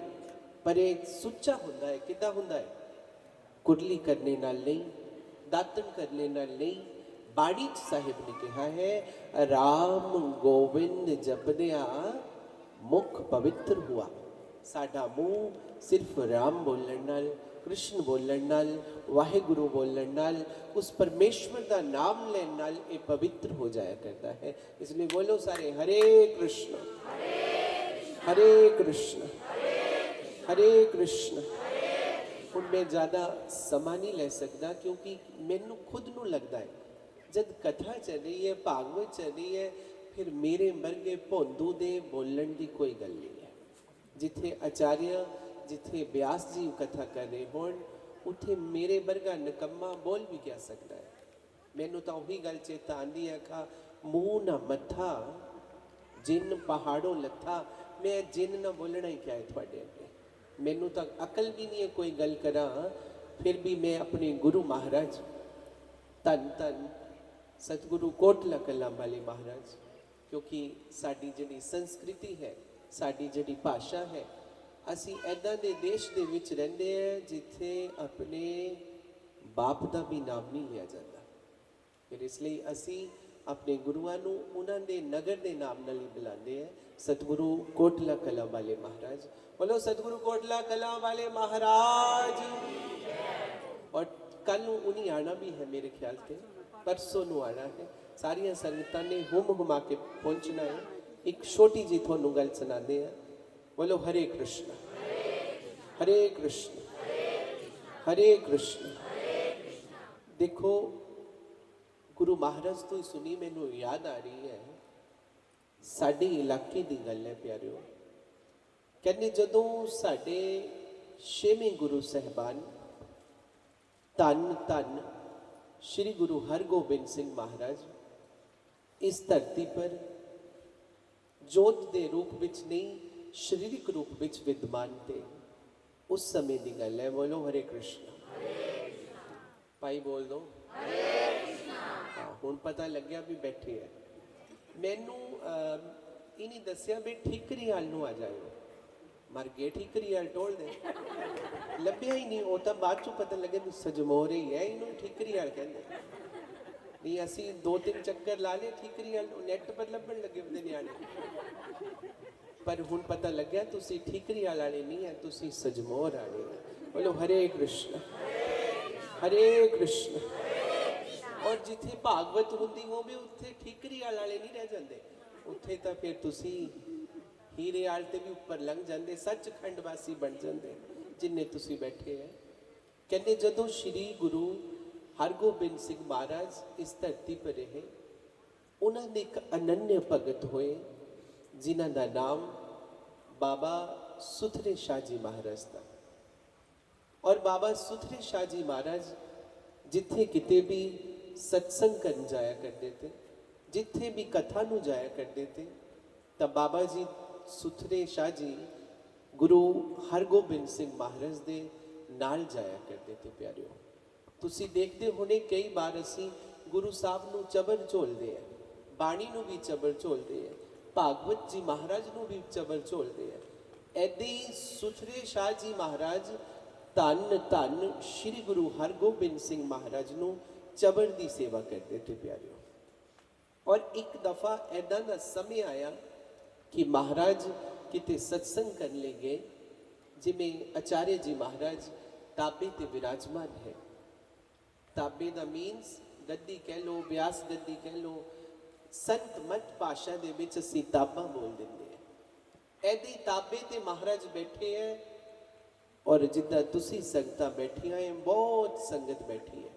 पर एक सुच्चा हुंदा है। किद्दां हुंदा है? कुरली करने नाल नहीं, दातन करने नाल नहीं। बाड़ी साहिब ने कहा है राम गोविंद जपदिया मुख पवित्र हुआ। साडा मुंह सिर्फ राम बोलण नाल, कृष्ण बोलण नाल, वाहेगुरु बोलण नाल, उस परमेश्वर का नाम लेन नाल ये पवित्र हो जाया करता है। इसलिए बोलो सारे हरे कृष्ण हरे कृष्ण हरे कृष्ण। हुण मैं ज़्यादा समा नहीं ले सकता, क्योंकि मैनू खुद नू लगता है जब कथा चल रही है, भागवत चल रही है, फिर मेरे वर्गे भोंदू दे बोलण की कोई गल नहीं है। जिथे आचार्य जिथे व्यास जी कथा कर रहे होण उथे मेरे वर्गा निकम्मा बोल भी क्या सकता है। मैनू तो वही गल चेता आंदी है खा मुँह ना मत्था जिन पहाड़ों लथा। मैं जिन ना बोलना ही क्या है थोड़े अगे, मैनू तो अकल भी नहीं है कोई गल करा। फिर भी मैं अपने गुरु महाराज धन धन सतगुरु कोटला कलां वाले महाराज, क्योंकि साड़ी जिहड़ी संस्कृति है, साड़ी जिहड़ी भाषा है, ਅਸੀਂ ਐਦਾਂ ਦੇ ਦੇਸ਼ ਦੇ ਵਿੱਚ ਰਹਿੰਦੇ ਹਾਂ ਜਿੱਥੇ ਆਪਣੇ ਬਾਪ ਦਾ ਵੀ ਨਾਮ ਨਹੀਂ ਲਿਆ ਜਾਂਦਾ। ਫਿਰ ਇਸ ਲਈ ਅਸੀਂ ਆਪਣੇ ਗੁਰੂਆਂ ਨੂੰ ਉਹਨਾਂ ਦੇ ਨਗਰ ਦੇ ਨਾਮ ਨਾਲ ਹੀ ਬੁਲਾਉਂਦੇ ਹਾਂ। ਸਤਿਗੁਰੂ ਕੋਟਲਾ ਕਲਾਂ ਵਾਲੇ ਮਹਾਰਾਜ, ਬੋਲੋ ਸਤਿਗੁਰੂ ਕੋਟਲਾ ਕਲਾਂ ਵਾਲੇ महाराज। और कल ਨੂੰ उन्हीं आना भी है, मेरे ख्याल से परसों ਨੂੰ आना है। सारिया संगतां ने हुम हुमा के पहुंचना है। एक छोटी जी थोनू गल सुनाते हैं। बोलो हरे कृष्ण हरे कृष्ण हरे कृष्ण। देखो गुरु महाराज तो ही सुनी, मैनू याद आ रही है साडे इलाके की गल है प्यारिओ। कहते जदों साडे छेवें गुरु साहिबान धन धन श्री गुरु हरगोबिंद सिंह महाराज इस धरती पर जोत के रूप विच नहीं, शरीरिक रूप विच विद्यमान थे, उस समय की गल है। बोलो हरे कृष्ण। भाई बोल दो हाँ, हुण पता लग गया भी बैठे है। मैनू इन्हीं दसिया भी ठीकरी वाल नूं आ जाओ। मर गए ठीकरी वाल टोल दे, लभ्या ही नहीं। वो तो बाद चों पता लगे भी सजमोर ही है, इन्हों ठीकरी वाल कहते नहीं। असी 2-3 चक्कर ला ले ठीकरी वाल, नैट पर लभन लगे होंदे न्याणे। पर हुण पता लग गया तुसी ठीकरी वाले नहीं है, तुसी सजमोर वाले है। बोलो हरे कृष्ण हरे कृष्ण। और जिथे भागवत होंदी होवे उत्थे ठीकरी वाले नहीं रह जाते, उत्थे तो फिर तुसी हीरे वाल ते भी उपर लंघ जाते, सचखंड वासी बन जाते जिन्ने तुसी बैठे हैं। कहते जदों श्री गुरु हरगोबिंद सिंह महाराज इस धरती पर रहे, उन्होंने एक अनन्य भगत होए जिन्हां दा नाम बाबा सुथरे शाह जी महाराज था। और बाबा सुथरे शाह जी महाराज जिथे किते भी सत्संग करन जाया करते थे, जिथे भी कथा नूं जाया करते थे, तब बाबा जी सुथरे शाह जी गुरु हरगोबिंद सिंह महाराज दे नाल जाया करते थे। प्यारिओ तुसी देखते होने कई बार असी गुरु साहब नूं चबर झोलते हैं, बाणी नूं भी चबर झोलते हैं, भागवत जी महाराज नूं भी चबर झोलते हैं। ऐदे ही सुथरे शाह जी महाराज धन धन श्री गुरु हरगोबिंद सिंह महाराज नूं चबर की सेवा करते थे। प्यारिओ और एक दफ़ा ऐदा दा समय आया कि महाराज किते सत्संग करने गए, जिमें आचार्य जी महाराज ताबे ते विराजमान है। ताबे दा मीनस गद्दी कह लो, व्यास गद्दी कह लो, संत मत भाषा दे विच असीं ताबा बोल दिंदे हैं। ऐदे ताबे ते महाराज बैठे हैं और जिद्दां तुसीं संगतां बैठियां हैं, बहुत संगत बैठी है।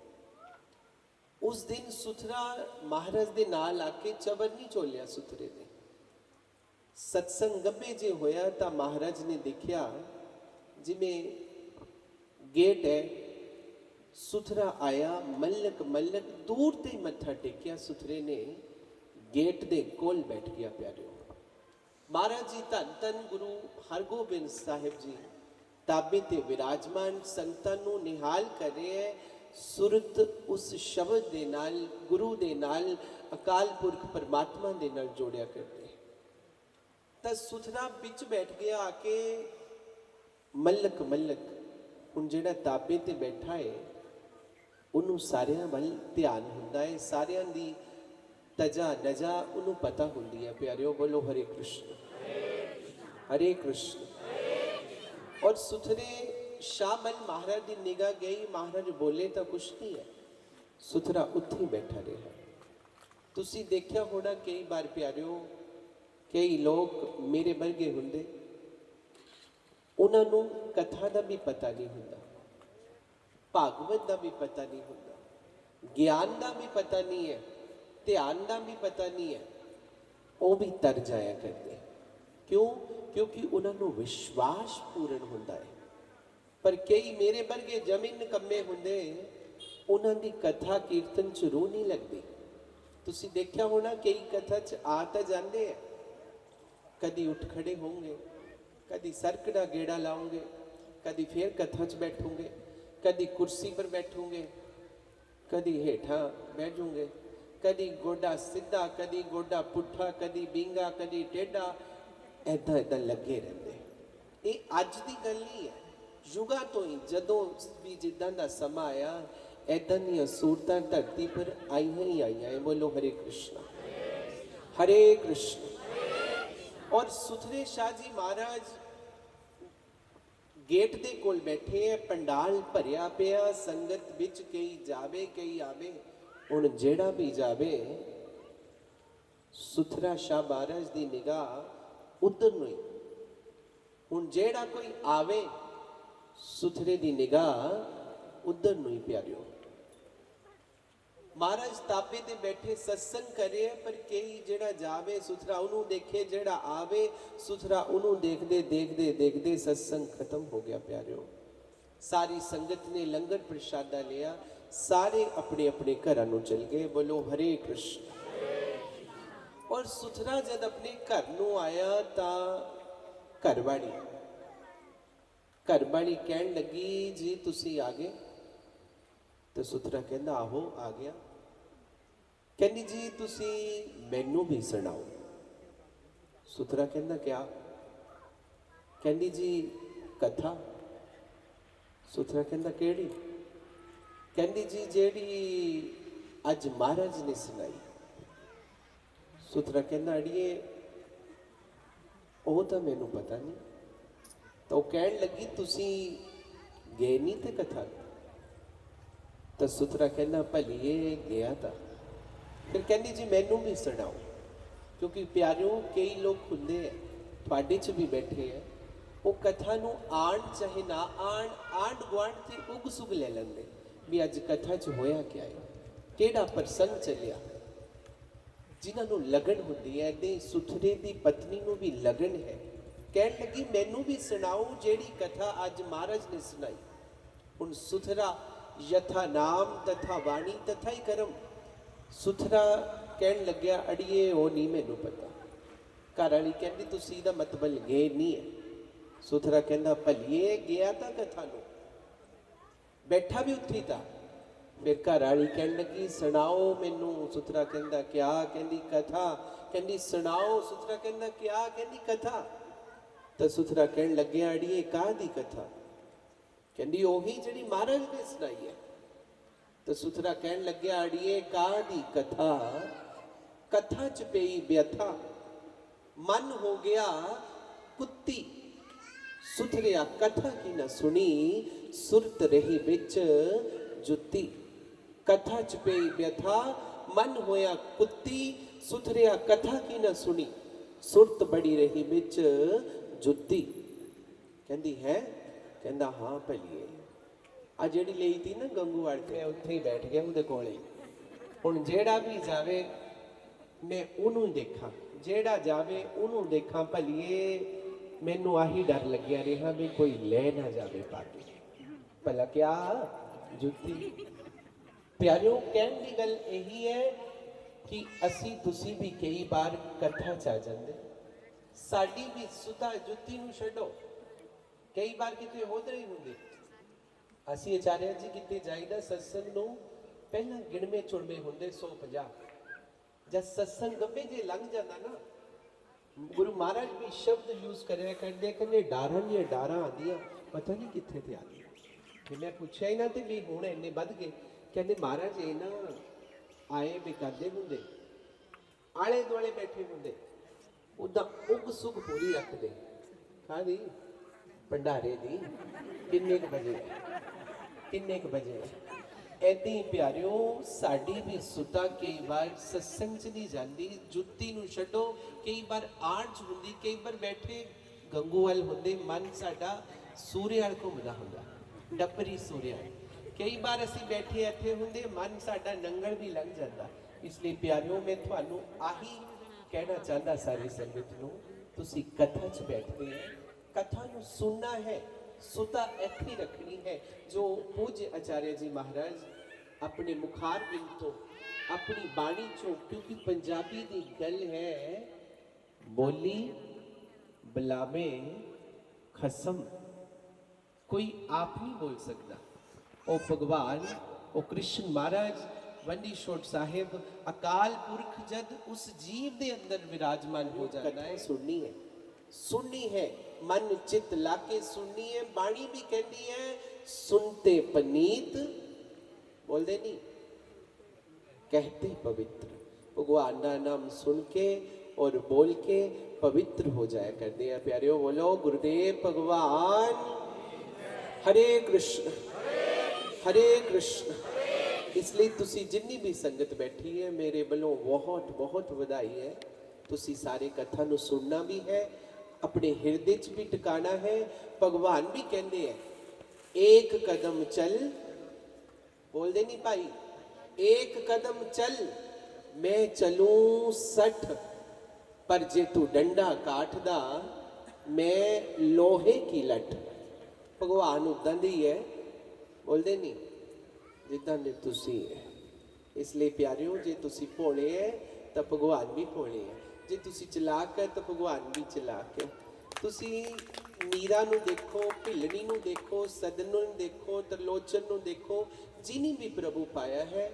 उस दिन सुथरा महाराज दे नाल आके चबर नहीं झोलिया सुथरे ने। सत्संग गब्बे जे होया तो महाराज ने देखा जिमें गेट है, सुथरा आया, मलक मलक दूर ते मत्था टेकिया, सुथरे ने गेट दे कोल बैठ गया। प्यारिओ महाराज जी धन धन गुरु हरगोबिंद साहिब जी ताबे ते विराजमान संगतां नूं निहाल कर रहे हैं। सुरत उस शब्द दे नाल, गुरु दे नाल, अकाल पुरख परमात्मा दे नाल जोड़िया करते। तो सुथरा बिच बैठ गया आके, मलक मलक हुण जिहड़ा ताबे ते बैठा है उन्होंने सारियां वल ध्यान हुंदा है, सारियां दी तजा नजा उन्होंने पता हुंदी है। प्यारिओ बोलो हरे कृष्ण हरे कृष्ण। और सुथरे शाहमल महाराज की निगाह गई, महाराज बोले तो कुछ नहीं है, सुथरा उत्थे बैठा रहा। तुसी देखा होना कई बार प्यारिओ, कई लोग मेरे वर्गे हुंदे, उन्होंने कथा का भी पता नहीं हुंदा, भागवत का भी पता नहीं हुंदा, ज्ञान का भी पता नहीं है, ध्यान का भी पता नहीं है, वो भी तर जाया करते। क्यों? क्योंकि उन्होंने विश्वास पूर्ण हुंदा है। पर कई मेरे वर्गे जमीन कम्मे हुंदे, उन्होंने कथा कीर्तन च रूह नहीं लगती। तुसी देखा होना कई कथा च आ तो जाते हैं, कदी उठ खड़े होंगे, कदी सरकड़ा गेड़ा लाओगे, कदी फिर कथा च बैठोगे, कदी कुर्सी पर बैठोगे, कदी हेठा बैठोगे, कदी गोडा सीधा, कदी गोडा पुठा, कदी बिंगा, कदी टेढ़ा, ऐदा ऐदा लगे रहते। ਇਹ ਅੱਜ ਦੀ ਗੱਲ ਨਹੀਂ ਹੈ, ਯੁਗਾਂ ਤੋਂ ਹੀ ਜਦੋਂ ਵੀ ਜਿੱਦਾਂ ਦਾ ਸਮਾਂ ਆਇਆ ਐਦਾਂ ਦੀਆਂ ਸੂਰਤਾਂ ਧਰਤੀ ਪਰ ਆਈਆਂ ਹੀ ਆਈਆਂ ਹੈ। ਬੋਲੋ ਹਰੇ ਕ੍ਰਿਸ਼ਨ ਹਰੇ ਕ੍ਰਿਸ਼ਨ। ਔਰ ਸੁਥਰੇ ਸ਼ਾਹ ਜੀ ਮਹਾਰਾਜ ਗੇਟ ਦੇ ਕੋਲ ਬੈਠੇ ਹੈ, ਪੰਡਾਲ ਭਰਿਆ ਪਿਆ, ਸੰਗਤ ਵਿੱਚ ਕਈ ਜਾਵੇ ਕਈ ਆਵੇ। ਹੁਣ ਜਿਹੜਾ ਵੀ ਜਾਵੇ ਸੁਥਰਾ ਸ਼ਾਹ ਮਹਾਰਾਜ ਦੀ ਨਿਗਾਹ ਉਧਰ ਨੂੰ ਹੀ। ਹੁਣ ਜਿਹੜਾ ਕੋਈ ਆਵੇ ਸੁਥਰੇ ਦੀ ਨਿਗਾਹ ਉਧਰ ਨੂੰ ਹੀ ਪਿਆਰਿਓ। ਮਹਾਰਾਜ ਤਾਪੇ ਤੇ ਬੈਠੇ ਸਤਸੰਗ ਕਰੇ, ਪਰ ਕਈ ਜਿਹੜਾ ਜਾਵੇ ਸੁਥਰਾ ਉਹਨੂੰ ਦੇਖੇ, ਜਿਹੜਾ ਆਵੇ ਸੁਥਰਾ ਉਹਨੂੰ ਦੇਖਦੇ ਦੇਖਦੇ ਦੇਖਦੇ ਸਤਸੰਗ ਖਤਮ ਹੋ ਗਿਆ ਪਿਆਰਿਓ। ਸਾਰੀ ਸੰਗਤ ਨੇ ਲੰਗਰ ਪ੍ਰਸ਼ਾਦਾ ਲਿਆ, ਸਾਰੇ ਆਪਣੇ ਆਪਣੇ ਘਰਾਂ ਨੂੰ ਚਲ ਗਏ। ਬੋਲੋ ਹਰੇ ਕ੍ਰਿਸ਼ਨ। ਔਰ ਸੁਥਰਾ ਜਦ ਆਪਣੇ ਘਰ ਨੂੰ ਆਇਆ ਤਾਂ ਘਰਵਾਲੀ ਕਹਿਣ ਲੱਗੀ ਜੀ ਤੁਸੀਂ ਆ ਗਏ? ਤੇ ਸੁਥਰਾ ਕਹਿੰਦਾ ਆਹੋ ਆ ਗਿਆ। ਕਹਿੰਦੀ ਜੀ ਤੁਸੀਂ ਮੈਨੂੰ ਵੀ ਸੁਣਾਓ। ਸੁਥਰਾ ਕਹਿੰਦਾ ਕਿਆ? ਕਹਿੰਦੀ ਜੀ ਕਥਾ। ਸੁਥਰਾ ਕਹਿੰਦਾ ਕਿਹੜੀ? ਕਹਿੰਦੀ ਜੀ ਜਿਹੜੀ ਅੱਜ ਮਹਾਰਾਜ ਨੇ ਸੁਣਾਈ। ਸੁਥਰਾ ਕਹਿੰਦਾ ਅੜੀਏ ਉਹ ਤਾਂ ਮੈਨੂੰ ਪਤਾ ਨਹੀਂ। ਤਾਂ ਉਹ ਕਹਿਣ ਲੱਗੀ ਤੁਸੀਂ ਗਏ ਨਹੀਂ ਤੇ ਕਥਾ? ਤਾਂ ਸੁਥਰਾ ਕਹਿੰਦਾ ਭਲੀਏ ਗਿਆ ਤਾਂ। ਫਿਰ ਕਹਿੰਦੀ ਜੀ ਮੈਨੂੰ ਵੀ ਸੁਣਾਓ, ਕਿਉਂਕਿ ਪਿਆਰਿਓ ਕਈ ਲੋਕ ਹੁੰਦੇ ਆ ਤੁਹਾਡੇ 'ਚ ਵੀ ਬੈਠੇ ਆ, ਉਹ ਕਥਾ ਨੂੰ ਆਣ ਚਾਹੇ ਨਾ ਆਂਢ ਗੁਆਂਢ ਤੇ ਉਗ ਸੁਗ ਲੈ ਲੈਂਦੇ ਵੀ ਅੱਜ ਕਥਾ 'ਚ ਹੋਇਆ ਕਿਆ ਹੈ, ਕਿਹੜਾ ਪ੍ਰਸੰਗ ਚੱਲਿਆ। ਜਿਨ੍ਹਾਂ ਨੂੰ ਲਗਨ ਹੁੰਦੀ ਹੈ, ਤੇ ਸੁਥਰੇ ਦੀ ਪਤਨੀ ਨੂੰ ਵੀ ਲਗਨ ਹੈ। ਕਹਿਣ ਲੱਗੀ ਮੈਨੂੰ ਵੀ ਸੁਣਾਓ ਜਿਹੜੀ ਕਥਾ ਅੱਜ ਮਹਾਰਾਜ ਨੇ ਸੁਣਾਈ। ਹੁਣ ਸੁਥਰਾ ਯਥਾ ਨਾਮ ਤਥਾ ਬਾਣੀ ਤਥਾ ਹੀ ਕਰਮ। ਸੁਥਰਾ ਕਹਿਣ ਲੱਗਿਆ ਅੜੀਏ ਉਹ ਨਹੀਂ ਮੈਨੂੰ ਪਤਾ। ਘਰ ਵਾਲੀ ਕਹਿੰਦੀ ਤੁਸੀਂ ਇਹਦਾ ਮਤਲਬ ਗਏ ਨਹੀਂ ਹੈ। ਸੁਥਰਾ ਕਹਿੰਦਾ ਭਲੀਏ ਗਿਆ ਤਾਂ ਕਥਾ ਨੂੰ, ਬੈਠਾ ਵੀ ਉੱਥੇ ਤਾਂ। ਫਿਰ ਘਰ ਵਾਲੀ ਕਹਿਣ ਲੱਗੀ ਸੁਣਾਓ ਮੈਨੂੰ। ਸੁਥਰਾ ਕਹਿੰਦਾ ਕਿਆ? ਕਹਿੰਦੀ ਕਥਾ। ਕਹਿੰਦੀ ਸੁਣਾਓ। ਸੁਥਰਾ ਕਹਿੰਦਾ ਕਿਆ? ਕਹਿੰਦੀ ਕਥਾ। ਤਾਂ ਸੁਥਰਾ ਕਹਿਣ ਲੱਗਿਆ ਅੜੀਏ ਕਾਹਦੀ ਕਥਾ? ਕਹਿੰਦੀ ਉਹੀ ਜਿਹੜੀ ਮਹਾਰਾਜ ਨੇ ਸੁਣਾਈ ਹੈ। ਤਾਂ ਸੁਥਰਾ ਕਹਿਣ ਲੱਗਿਆ ਅੜੀਏ ਕਾਹਦੀ ਕਥਾ? ਕਥਾ ਚ ਪਈ ਵਿਅਥਾ, ਮਨ ਹੋ ਗਿਆ ਕੁੱਤੀ। ਸੁਥਰਿਆ ਕਥਾ ਕੀ ਨਾ ਸੁਣੀ, ਸੁਰਤ ਰਹੀ ਵਿੱਚ ਜੁੱਤੀ। ਕਥਾ ਚ ਪਈ ਵਿਅਥਾ, ਮਨ ਹੋਇਆ ਕੁੱਤੀ। ਸੁਥਰਿਆ ਕਥਾ ਕੀ ਨਾ ਸੁਣੀ, ਸੁਰਤ ਬੜੀ ਰਹੀ ਵਿੱਚ ਜੁੱਤੀ। ਕਹਿੰਦੀ ਹੈ? ਕਹਿੰਦਾ ਹਾਂ ਭਲੀਏ ਆ ਜਿਹੜੀ ਲਈ ਤੀ ਨਾ ਗੰਗੂਵਾਲ ਤੇ ਉੱਥੇ ਹੀ ਬੈਠ ਗਿਆ ਉਹਦੇ ਕੋਲੇ। ਹੁਣ ਜਿਹੜਾ ਵੀ ਜਾਵੇ ਮੈਂ ਉਹਨੂੰ ਦੇਖਾਂ, ਜਿਹੜਾ ਜਾਵੇ ਉਹਨੂੰ ਦੇਖਾਂ। ਭਲੀਏ ਮੈਨੂੰ ਆਹੀ ਡਰ ਲੱਗਿਆ ਰਿਹਾ ਵੀ ਕੋਈ ਲੈ ਨਾ ਜਾਵੇ ਪਾ ਕੇ। ਭਲਾ ਕਿਆ ਜੁੱਤੀ। ਪਿਆਰਿਓ ਕਹਿਣ ਦੀ ਗੱਲ ਇਹੀ ਹੈ ਕਿ ਅਸੀਂ ਤੁਸੀਂ ਵੀ ਕਈ ਵਾਰ ਕਥਾ ਚ ਆ ਜਾਂਦੇ। ਸਾਡੀ ਵੀ ਸੁਤਾ ਜੁੱਤੀ ਨੂੰ ਛੱਡੋ, ਕਈ ਵਾਰ ਕਿਤੇ ਹੋਦਰ ਹੀ ਹੁੰਦੇ। ਅਸੀਂ ਆਚਾਰਿਆ ਜੀ ਕਿਤੇ ਜਾਈਦਾ ਸਤਸੰਗ ਨੂੰ, ਪਹਿਲਾਂ ਗਿਣਵੇਂ ਚੁਣਵੇਂ ਹੁੰਦੇ 150। ਜਦ ਸਤਸੰਗ ਗੱਬੇ ਜੇ ਲੰਘ ਜਾਂਦਾ ਨਾ, ਗੁਰੂ ਮਹਾਰਾਜ ਵੀ ਸ਼ਬਦ ਯੂਜ਼ ਕਰਿਆ ਕਰਦੇ, ਕਹਿੰਦੇ ਡਾਰਾਂ ਦੀਆਂ ਡਾਰਾਂ ਆਉਂਦੀਆਂ ਪਤਾ ਨਹੀਂ ਕਿੱਥੇ ਤੇ ਆ ਗਈਆਂ। ਤੇ ਮੈਂ ਪੁੱਛਿਆ ਇਹਨਾਂ ਤੇ ਵੀ ਹੁਣ ਇੰਨੇ ਵੱਧ ਗਏ। ਕਹਿੰਦੇ ਮਹਾਰਾਜ ਇਹ ਨਾ ਆਏ ਵੀ ਕਰਦੇ ਹੁੰਦੇ, ਆਲੇ ਦੁਆਲੇ ਬੈਠੇ ਹੁੰਦੇ, ਉਦਾਂ ਉਗ ਸੁਗ ਪੂਰੀ ਰੱਖਦੇ। ਕਾਹਦੀ? ਭੰਡਾਰੇ ਦੀ। ਕਿੰਨੇ ਕੁ ਵਜੇ ਐਦਾਂ ਹੀ ਪਿਆਰਿਓ ਸਾਡੀ ਵੀ ਸੁਤਾ ਕਈ ਵਾਰ ਸਤਸੰਗ 'ਚ ਨਹੀਂ ਜਾਂਦੀ। ਜੁੱਤੀ ਨੂੰ ਛੱਡੋ, ਕਈ ਵਾਰ ਆਣ 'ਚ ਹੁੰਦੀ, ਕਈ ਵਾਰ ਬੈਠੇ ਗੰਗੂਵਾਲ ਹੁੰਦੇ, ਮਨ ਸਾਡਾ ਸੂਰਿਆ ਵੱਲ ਘੁੰਮਦਾ ਹੁੰਦਾ, ਡੱਬਰੀ ਸੂਰਿਆ। ਕਈ ਵਾਰ ਅਸੀਂ ਬੈਠੇ ਇੱਥੇ ਹੁੰਦੇ, ਮਨ ਸਾਡਾ ਨੰਗਲ ਵੀ ਲੰਘ ਜਾਂਦਾ। ਇਸ ਲਈ ਪਿਆਰਿਓ ਮੈਂ ਤੁਹਾਨੂੰ ਆਹੀ ਕਹਿਣਾ ਚਾਹੁੰਦਾ ਸਾਰੀ ਸੰਗਤ ਨੂੰ, ਤੁਸੀਂ ਕਥਾ 'ਚ ਬੈਠਦੇ ਹੋ, ਕਥਾ ਨੂੰ ਸੁਣਨਾ ਹੈ, ਸੁਤਾ ਇੱਥੇ ਰੱਖਣੀ ਹੈ। ਜੋ ਪੂਜ ਆਚਾਰਿਆ ਜੀ ਮਹਾਰਾਜ ਆਪਣੇ ਮੁਖਾਰ ਬਿੰਦ ਤੋਂ, ਆਪਣੀ ਬਾਣੀ ਚੋਂ, ਕਿਉਂਕਿ ਪੰਜਾਬੀ ਦੀ ਗੱਲ ਹੈ ਬੋਲੀ ਬੁਲਾਵੇ ਖਸਮ, ਕੋਈ ਆਪ ਨਹੀਂ ਬੋਲ ਸਕਦਾ। ਉਹ ਭਗਵਾਨ, ਉਹ ਕ੍ਰਿਸ਼ਨ ਮਹਾਰਾਜ ਵੰਡੀ ਛੋਟ ਸਾਹਿਬ, ਅਕਾਲ ਪੁਰਖ ਜਦ ਉਸ ਜੀਵ ਦੇ ਅੰਦਰ ਵਿਰਾਜਮਾਨ ਹੋ ਜਾਂਦਾ ਹੈ, ਸੁਣਨੀ ਹੈ। सुननी है, मन चित लाके सुननी है। बाणी भी कहनी है सुनते पनीत, बोलते नहीं, कहते पवित्र। भगवान का नाम सुन के और बोल के पवित्र हो जाया करते हैं। प्यारे बोलो गुरुदेव भगवान। हरे कृष्ण हरे कृष्ण। इसलिए तुसी जिन्नी भी संगत बैठी है मेरे वालों बहुत बहुत बधाई है। तुसी सारे कथा नू सुनना भी है, अपने हृदय च भी टिकाना है। भगवान भी कहते हैं एक कदम चल, बोल दे नहीं भाई, एक कदम चल मैं चलूं 60, पर जे तू डंडा काटदा मैं लोहे की लठ। भगवान उदा दी है, बोलते नहीं जिदा ने तुसी है। इसलिए प्यारियों जे तुसी भोले है तो भगवान भी भोले है, जे तुसी चलाक है तो भगवान भी चलाक है। तुसी मीरा नू देखो, भिलनी नू देखो, सदन नू देखो, त्रिलोचन नू देखो, जिन्हें भी प्रभु पाया है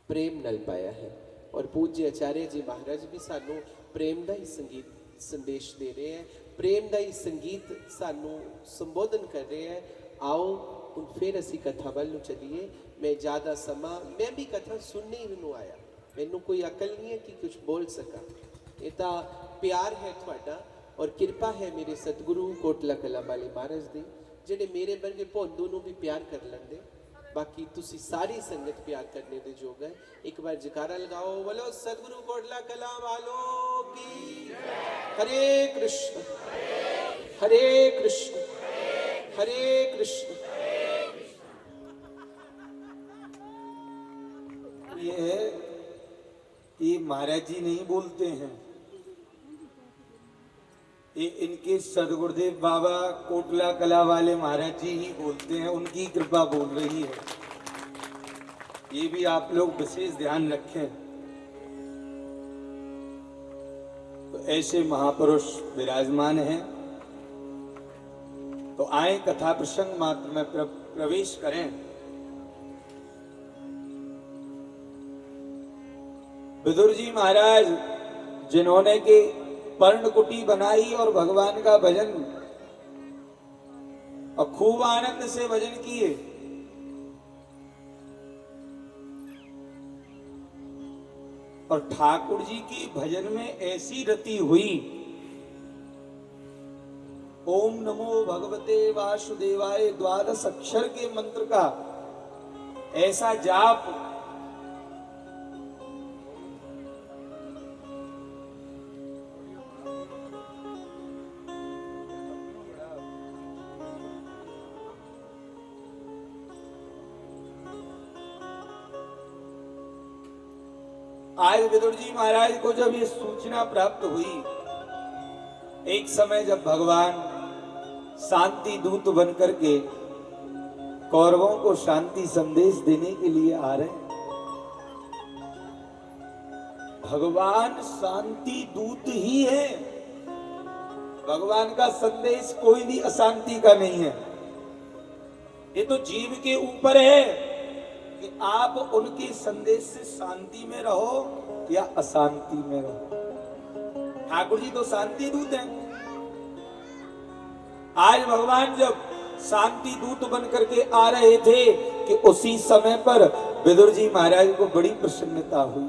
प्रेम नल पाया है। और पूज्य आचार्य जी महाराज भी सानू प्रेम का ही संगीत संदेश दे रहे हैं, प्रेम का ही संगीत सानू संबोधन कर रहे हैं। आओ ਹੁਣ फिर असी कथा ਵੱਲ ਨੂੰ चलीए। मैं ज़्यादा समा मैं भी कथा सुनने ही ਨੂੰ आया, मैनू कोई अकल नहीं है कि कुछ बोल सका। ये तो प्यार है थोड़ा और कृपा है मेरे सतगुरु कोटला कला वाले महाराज दी, ਜਿਹੜੇ मेरे वर्गे भोंदू ਨੂੰ भी प्यार कर लेंगे। बाकी तुसी सारी संगत प्यार करने दे जोग है। एक बार जयकारा लगाओ, बोलो सतगुरु कोटला कला वालों की। हरे कृष्ण हरे कृष्ण हरे कृष्ण। ये महाराज जी नहीं बोलते हैं, ये इनके सदगुरुदेव बाबा कोटला कला वाले महाराज जी ही बोलते हैं, उनकी कृपा बोल रही है। ये भी आप लोग विशेष ध्यान रखें। तो ऐसे महापुरुष विराजमान हैं, तो आए कथा प्रसंग मात्र में प्रवेश करें। विदुर जी महाराज जिन्होंने के पर्णकुटी बनाई और भगवान का भजन और खूब आनंद से भजन किए, और ठाकुर जी की भजन में ऐसी रति हुई, ओम नमो भगवते वासुदेवाय द्वादश अक्षर के मंत्र का ऐसा जाप आज विदुर जी महाराज को जब ये सूचना प्राप्त हुई, एक समय जब भगवान शांति दूत बनकर के कौरवों को शांति संदेश देने के लिए आ रहे हैं। भगवान शांति दूत ही है, भगवान का संदेश कोई भी अशांति का नहीं है। ये तो जीव के ऊपर है कि आप उनके संदेश से शांति में रहो या अशांति में रहो। ठाकुर जी तो शांति दूत हैं। आज भगवान जब शांति दूत बन करके आ रहे थे कि उसी समय पर विदुर जी महाराज को बड़ी प्रसन्नता हुई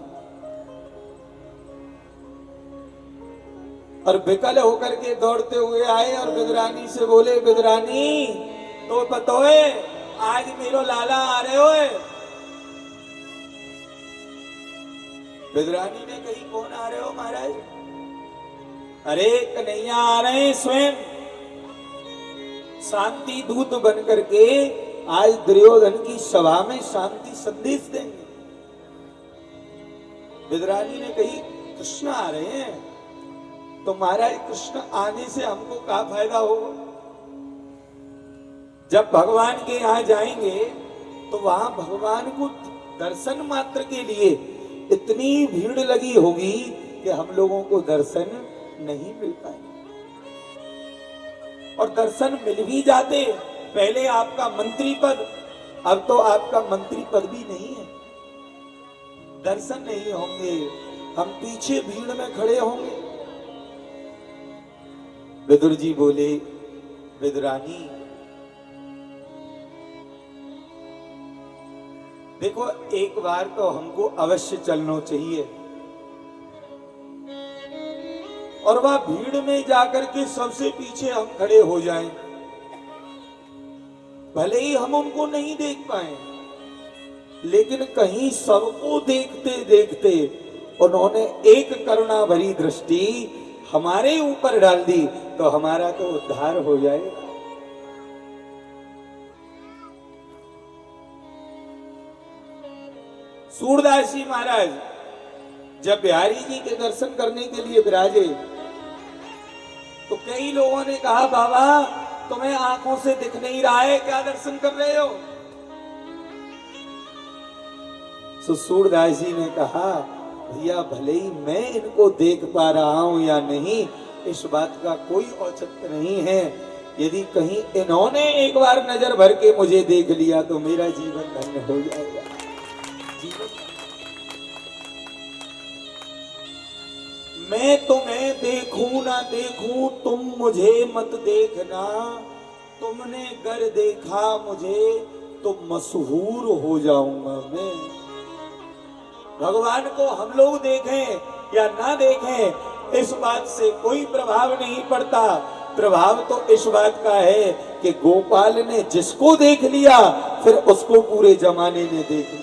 और विकल होकर के दौड़ते हुए आए और विदुरानी से बोले, विदुरानी तो बतोए आज मेरो लाला आ रहे हो। विदुरानी ने कही, कौन आ रहे हो महाराज? अरे कन्हैया आ रहे हैं स्वयं शांति दूत बन करके, आज दुर्योधन की सभा में शांति संदेश देंगे। विदुरानी ने कही, कृष्ण आ रहे हैं तो महाराज कृष्ण आने से हमको क्या फायदा होगा? जब भगवान के यहाँ जाएंगे तो वहां भगवान को दर्शन मात्र के लिए इतनी भीड़ लगी होगी कि हम लोगों को दर्शन नहीं मिल पाएगा। और दर्शन मिल भी जाते, पहले आपका मंत्री पद, अब तो आपका मंत्री पद भी नहीं है, दर्शन नहीं होंगे, हम पीछे भीड़ में खड़े होंगे। विदुर जी बोले, विदुरानी देखो, एक बार तो हमको अवश्य चलना चाहिए, और वह भीड़ में जाकर के सबसे पीछे हम खड़े हो जाएं। भले ही हम उनको नहीं देख पाए, लेकिन कहीं सबको देखते देखते उन्होंने एक करुणा भरी दृष्टि हमारे ऊपर डाल दी, तो हमारा तो उद्धार हो जाएगा। सूरदास जी महाराज जब बिहारी जी के दर्शन करने के लिए विराजे, तो कई लोगों ने कहा, बाबा तुम्हें आंखों से दिख नहीं रहा है, क्या दर्शन कर रहे हो? तो सूरदास जी ने कहा, भैया भले ही मैं इनको देख पा रहा हूं या नहीं, इस बात का कोई औचित्य नहीं है। यदि कहीं इन्होंने एक बार नजर भर के मुझे देख लिया तो मेरा जीवन धन्य हो जाएगा। जीवन मैं तुम्हें देखूं ना देखूं, तुम मुझे मत देखना। तुमने गर देखा मुझे तो मशहूर हो जाऊंगा मैं। भगवान को हम लोग देखें या ना देखें, इस बात से कोई प्रभाव नहीं पड़ता। प्रभाव तो इस बात का है कि गोपाल ने जिसको देख लिया, फिर उसको पूरे जमाने ने देख लिया।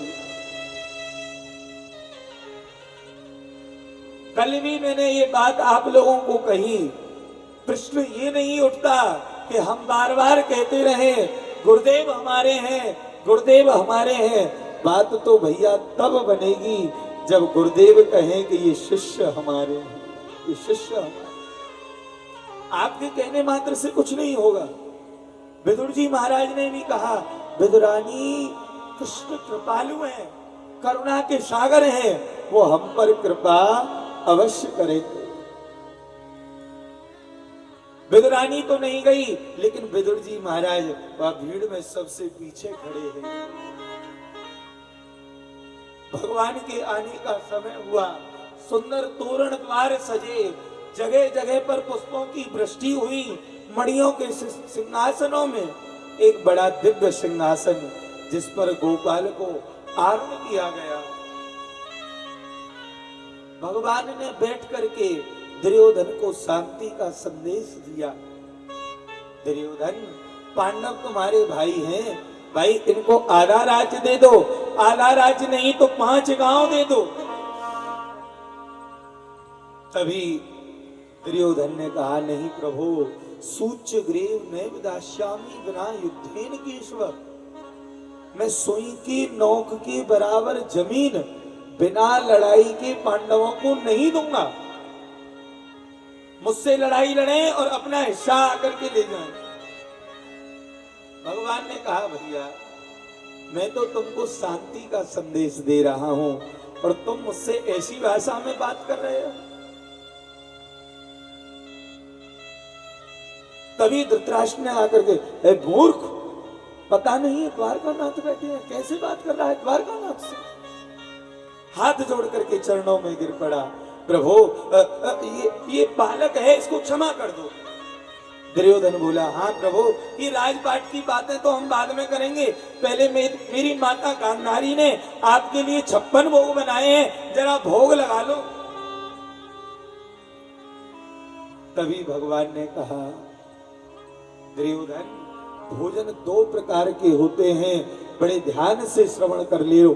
कल भी मैंने ये बात आप लोगों को कही। प्रश्न ये नहीं उठता कि हम बार बार कहते रहे गुरुदेव हमारे हैं, गुरुदेव हमारे हैं। बात तो भैया तब बनेगी जब गुरुदेव कहें कि ये शिष्य हमारे हैं, ये शिष्य हमारे। आपके कहने मात्र से कुछ नहीं होगा। विदुर जी महाराज ने भी कहा, विदुरानी कृष्ण कृपालु हैं, करुणा के सागर हैं, वो हम पर कृपा अवश्य करेंगे। विदुरानी तो नहीं गई, लेकिन विदुर जी महाराज वह भीड़ में सबसे पीछे खड़े हैं। भगवान के आने का समय हुआ, सुंदर तोरण द्वार सजे, जगह जगह पर पुष्पों की वृष्टि हुई। मणियों के सिंहासनों में एक बड़ा दिव्य सिंहासन, जिस पर गोपाल को आरूढ़ किया गया। भगवान ने बैठ करके दुर्योधन को शांति का संदेश दिया। दुर्योधन, पांडव तुम्हारे भाई हैं, भाई इनको आधा राज्य दे दो, आधा राज्य नहीं तो 5 गांव दे दो। तभी दुर्योधन ने कहा, नहीं प्रभु, सूच्य ग्रीव नैव दास्यामि बिना युद्धेन केशव। मैं सुई की नोक के बराबर जमीन बिना लड़ाई के पांडवों को नहीं दूंगा। मुझसे लड़ाई लड़े और अपना हिस्सा आकर के ले जाएं। भगवान ने कहा, भैया मैं तो तुमको शांति का संदेश दे रहा हूं और तुम मुझसे ऐसी भाषा में बात कर रहे हो। तभी धृतराष्ट्र ने आकर के, ए मूर्ख, पता नहीं है द्वारकानाथ बैठे हैं, कैसे बात कर रहा है द्वारकानाथ से। हाथ जोड़ करके चरणों में गिर पड़ा, प्रभु ये बालक है, इसको क्षमा कर दो। दुर्योधन बोला, हाँ प्रभु, ये राजपाट की बातें तो हम बाद में करेंगे, पहले मेरी माता गांधारी ने आपके लिए 56 भोग बनाए हैं, जरा भोग लगा लो। तभी भगवान ने कहा, दुर्योधन, भोजन 2 प्रकार के होते हैं, बड़े ध्यान से श्रवण कर लियो।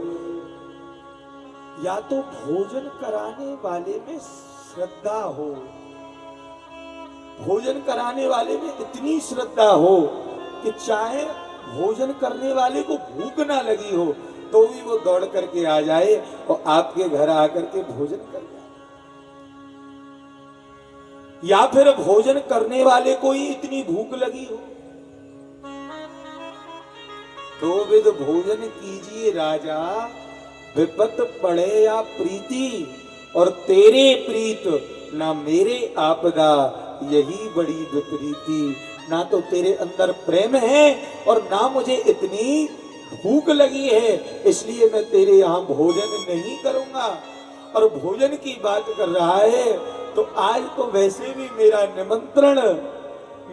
या तो भोजन कराने वाले में श्रद्धा हो, भोजन कराने वाले में इतनी श्रद्धा हो कि चाहे भोजन करने वाले को भूख ना लगी हो तो भी वो दौड़ करके आ जाए और आपके घर आकर के भोजन कर जाए। या फिर भोजन करने वाले को ही इतनी भूख लगी हो, तो विद भोजन कीजिए राजा, विपत पड़े या प्रीति, और तेरे प्रीत ना मेरे आपदा, यही बड़ी विपरीति। ना तो तेरे अंदर प्रेम है और ना मुझे इतनी भूख लगी है, इसलिए मैं तेरे यहाँ भोजन नहीं करूंगा। और भोजन की बात कर रहा है तो आज तो वैसे भी मेरा निमंत्रण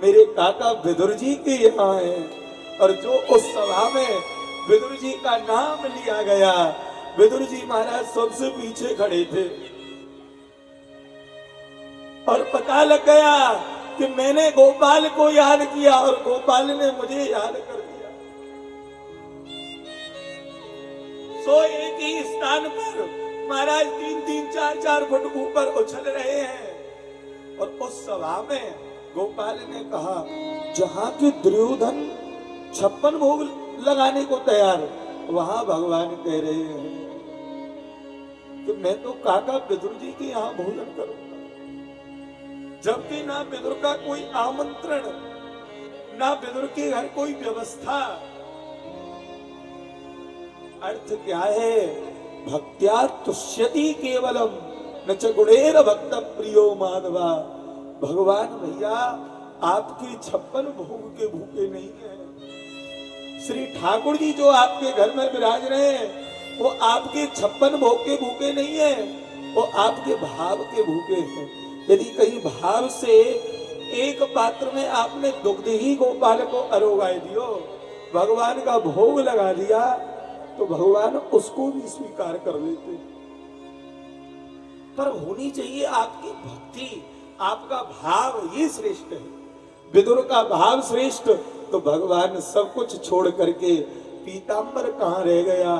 मेरे काका विदुर जी के यहाँ है। और जो उस सभा में विदुर जी का नाम लिया गया, विदुर जी महाराज सबसे पीछे खड़े थे और पता लग गया कि मैंने गोपाल को याद किया और गोपाल ने मुझे याद कर दिया। सो एक ही स्थान पर महाराज 3-3, 4-4 फुट ऊपर उछल रहे हैं। और उस सभा में गोपाल ने कहा, जहां के दुर्योधन 56 भोग लगाने को तैयार, वहां भगवान कह रहे हैं कि मैं तो काका विदुर जी के यहाँ भोजन करूंगा, जबकि ना विदुर का कोई आमंत्रण, ना विदुर के घर कोई व्यवस्था। अर्थ क्या है? भक्त्या तुष्यति केवलम न च गुणेर भक्त प्रियो माधवा। भगवान भैया आपके 56 भोग के भूखे नहीं है। श्री ठाकुर जी जो आपके घर में विराज रहे हैं, वो आपके 56 भोग के भूखे नहीं है, वो आपके भाव के भूखे हैं। यदि कहीं भाव से एक पात्र में आपने दुग्ध ही गोपाल को अरोगाए दियो, भगवान का भोग लगा दिया, तो भगवान उसको भी स्वीकार कर लेते। पर होनी चाहिए आपकी भक्ति, आपका भाव, ये श्रेष्ठ है। विदुर का भाव श्रेष्ठ, तो भगवान सब कुछ छोड़ करके, पीतांबर कहाँ रह गया,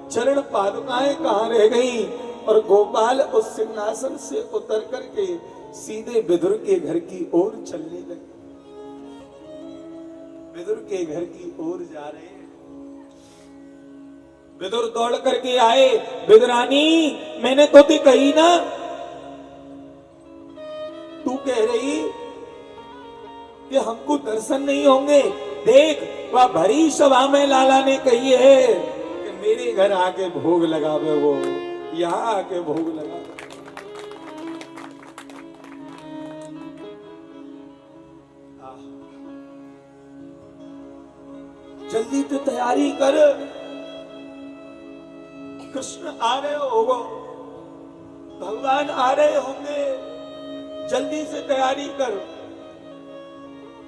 चरण पादुकाएं कहाँ रह गई, और गोपाल उस सिंहासन से उतर करके सीधे विदुर के घर की ओर चलने लगे। विदुर के घर की ओर जा रहे हैं। विदुर दौड़ करके आए, विदुरानी मैंने तो ती कही ना, तू कह रही कि हमको दर्शन नहीं होंगे। देख, वह भरी सभा में लाला ने कही है कि मेरे घर आके भोग लगावे, वो यहाँ आके भोग लगावे। जल्दी तो तैयारी कर, कृष्ण आ रहे होगो, भगवान आ रहे होंगे, जल्दी से तैयारी कर।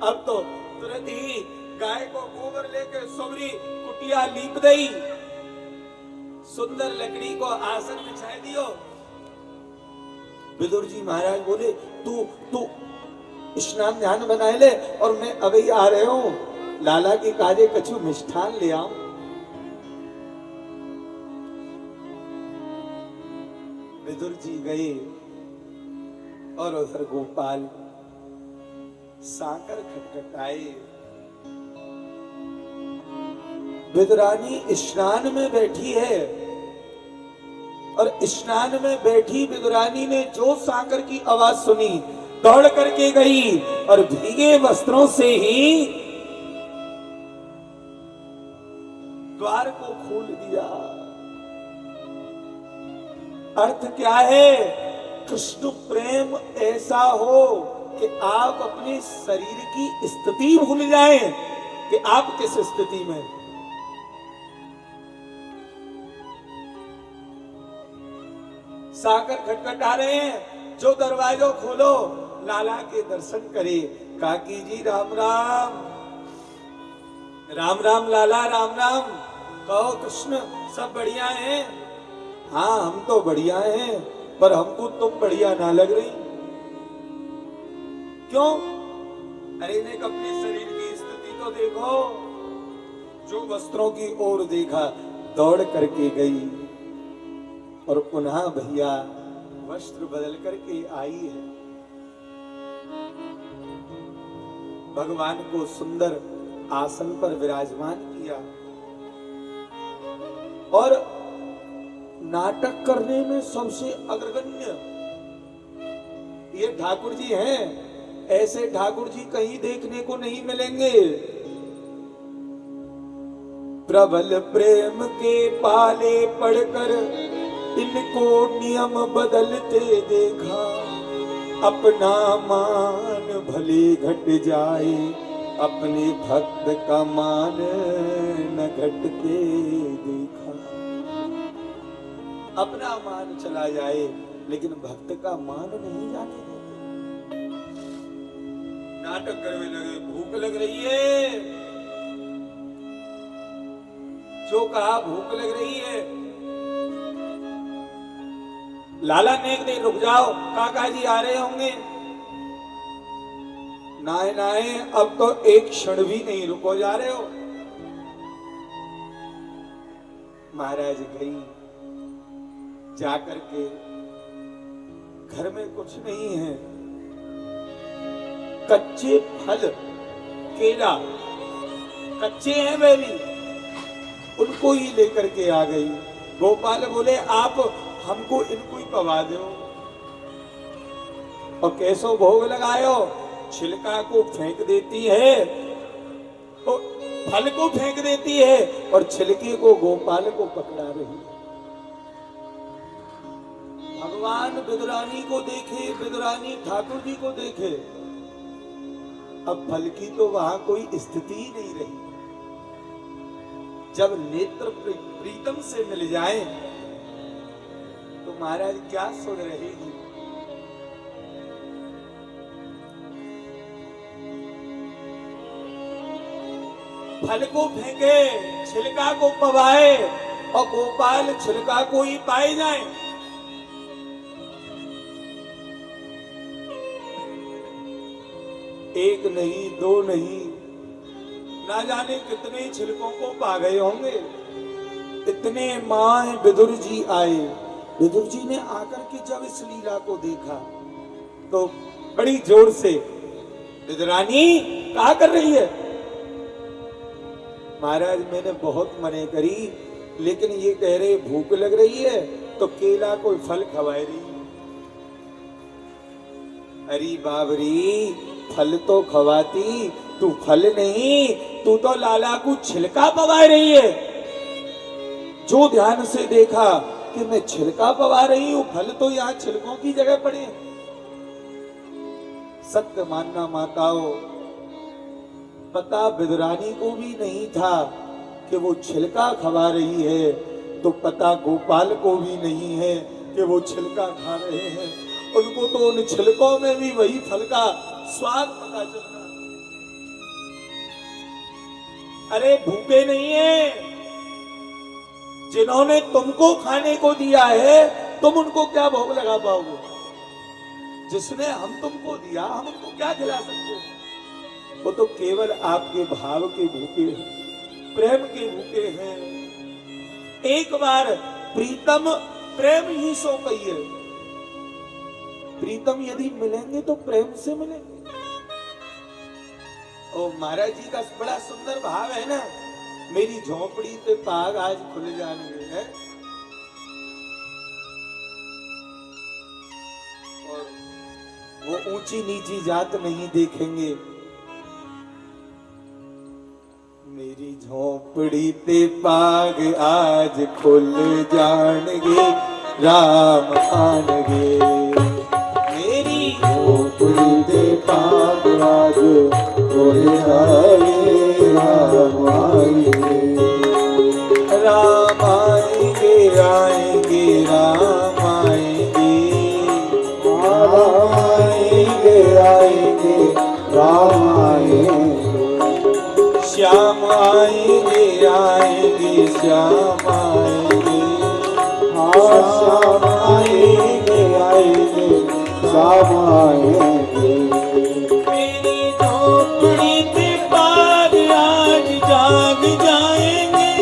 अब तो तुरंत ही गाय को गोबर लेके सुबरी कुटिया लीप दई, सुंदर लकड़ी को आसन बिछा दियो। विदुर जी महाराज बोले, तू स्नान ध्यान बनाए ले, और मैं अभी आ रहे हूं, लाला के काजे कछु मिष्ठान ले आऊं। विदुर जी गए और उधर गोपाल साकर खटखटाए। विदुरानी स्नान में बैठी है, और स्नान में बैठी विदुरानी ने जो साकर की आवाज सुनी, दौड़ करके गई और भीगे वस्त्रों से ही द्वार को खोल दिया। अर्थ क्या है? कृष्ण प्रेम ऐसा हो कि आप अपने शरीर की स्थिति भूल जाएं कि आप किस स्थिति में। साकर खटखटा रहे हैं, जो दरवाजा खोलो, लाला के दर्शन करे। काकी जी राम राम। राम राम लाला, राम राम। कहो कृष्ण, सब बढ़िया हैं? हाँ, हम तो बढ़िया हैं, पर हमको तुम बढ़िया ना लग रही। क्यों? अरे ने अपने शरीर की स्थिति तो देखो। जो वस्त्रों की ओर देखा, दौड़ करके गई और पुनः भैया वस्त्र बदल करके आई है। भगवान को सुंदर आसन पर विराजमान किया, और नाटक करने में सबसे अग्रगण्य ये ठाकुर जी हैं। ऐसे ठाकुर जी कहीं देखने को नहीं मिलेंगे। प्रबल प्रेम के पाले पढ़कर इनको नियम बदलते देखा, अपना मान भले घट जाए, अपने भक्त का मान न घटते देखा। अपना मान चला जाए, लेकिन भक्त का मान नहीं जाने देते। नाटक करने लगे, भूख लग रही है। जो कहा भूख लग रही है, लाला नेक ने रुक जाओ, काका जी आ रहे होंगे। नाए नाए अब तो एक क्षण भी नहीं, रुको जा रहे हो। महाराज गई, जाकर के घर में कुछ नहीं है, कच्चे फल, केला कच्चे हैं वे भी, उनको ही लेकर के आ गई। गोपाल बोले आप हमको इनको ही पवा दो। और कैसो भोग लगायो, छिलका को फेंक देती है, और फल को फेंक देती है, और छिलके को गोपाल को पकड़ा रही है। भगवान विदुरानी को देखे, विदुरानी ठाकुर जी को देखे, अब फल की तो वहां कोई स्थिति ही नहीं रही। जब नेत्र प्रीतम से मिल जाए तो महाराज क्या सुन रहेगी। फल को फेंके, छिलका को पवाए, और गोपाल छिलका को ही पाए जाए। एक नहीं, दो नहीं, ना जाने कितने छिलकों को पा गए होंगे। इतने मां विदुर जी आए। विदुर जी ने आकर के जब इस लीला को देखा तो बड़ी जोर से, विदुरानी क्या कर रही है? महाराज मैंने बहुत मने करी, लेकिन ये कह रहे भूख लग रही है तो केला कोई फल खवाए रही। अरे बाबरी, फल तो खवाती, तू फल नहीं, तू तो लाला को छिलका पवा रही है। जो ध्यान से देखा कि मैं छिलका पवा रही हूं, फल तो यहाँ छिलकों की जगह पड़े। सत्य मानना माताओं, पता विदुरानी को भी नहीं था कि वो छिलका खवा रही है, तो पता गोपाल को भी नहीं है कि वो छिलका खा रहे हैं। उनको तो उन छिलकों में भी वही फल का स्वाद पता चल रहा। अरे भूखे नहीं है, जिन्होंने तुमको खाने को दिया है तुम उनको क्या भोग लगा पाओगे? जिसने हम तुमको दिया हम उनको क्या खिला सकते हैं? वो तो केवल आपके भाव के भूखे हैं, प्रेम के भूखे हैं। एक बार प्रीतम प्रेम ही सो गई है। प्रीतम यदि मिलेंगे तो प्रेम से मिलेंगे। ओ महाराज जी का बड़ा सुंदर भाव है ना, मेरी झोपड़ी पे पाग आज खुल जाने है। और वो ऊंची नीची जात नहीं देखेंगे। मेरी झोपड़ी पे पाग आज खुल जाएंगे, राम आनगे। मेरी झोपड़ी पे पाग आज खुल जाएंगे, राम आएंगे। राम आएंगे, आएंगे, राम आएंगे। आएंगे, आएंगे, राम आएंगे। श्याम आएंगे, आएंगे, श्याम आएंगे। हाँ श्याम आएंगे, आएंगे, श्याम आएंगे। मेरी झोपड़ी पे पाग आज जाग जाएंगे,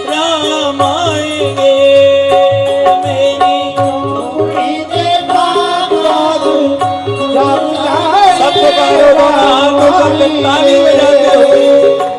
राम आएंगे। मेरी झोपड़ी पे पाग आज जाग जाएंगे, सब ताली बजाते हुए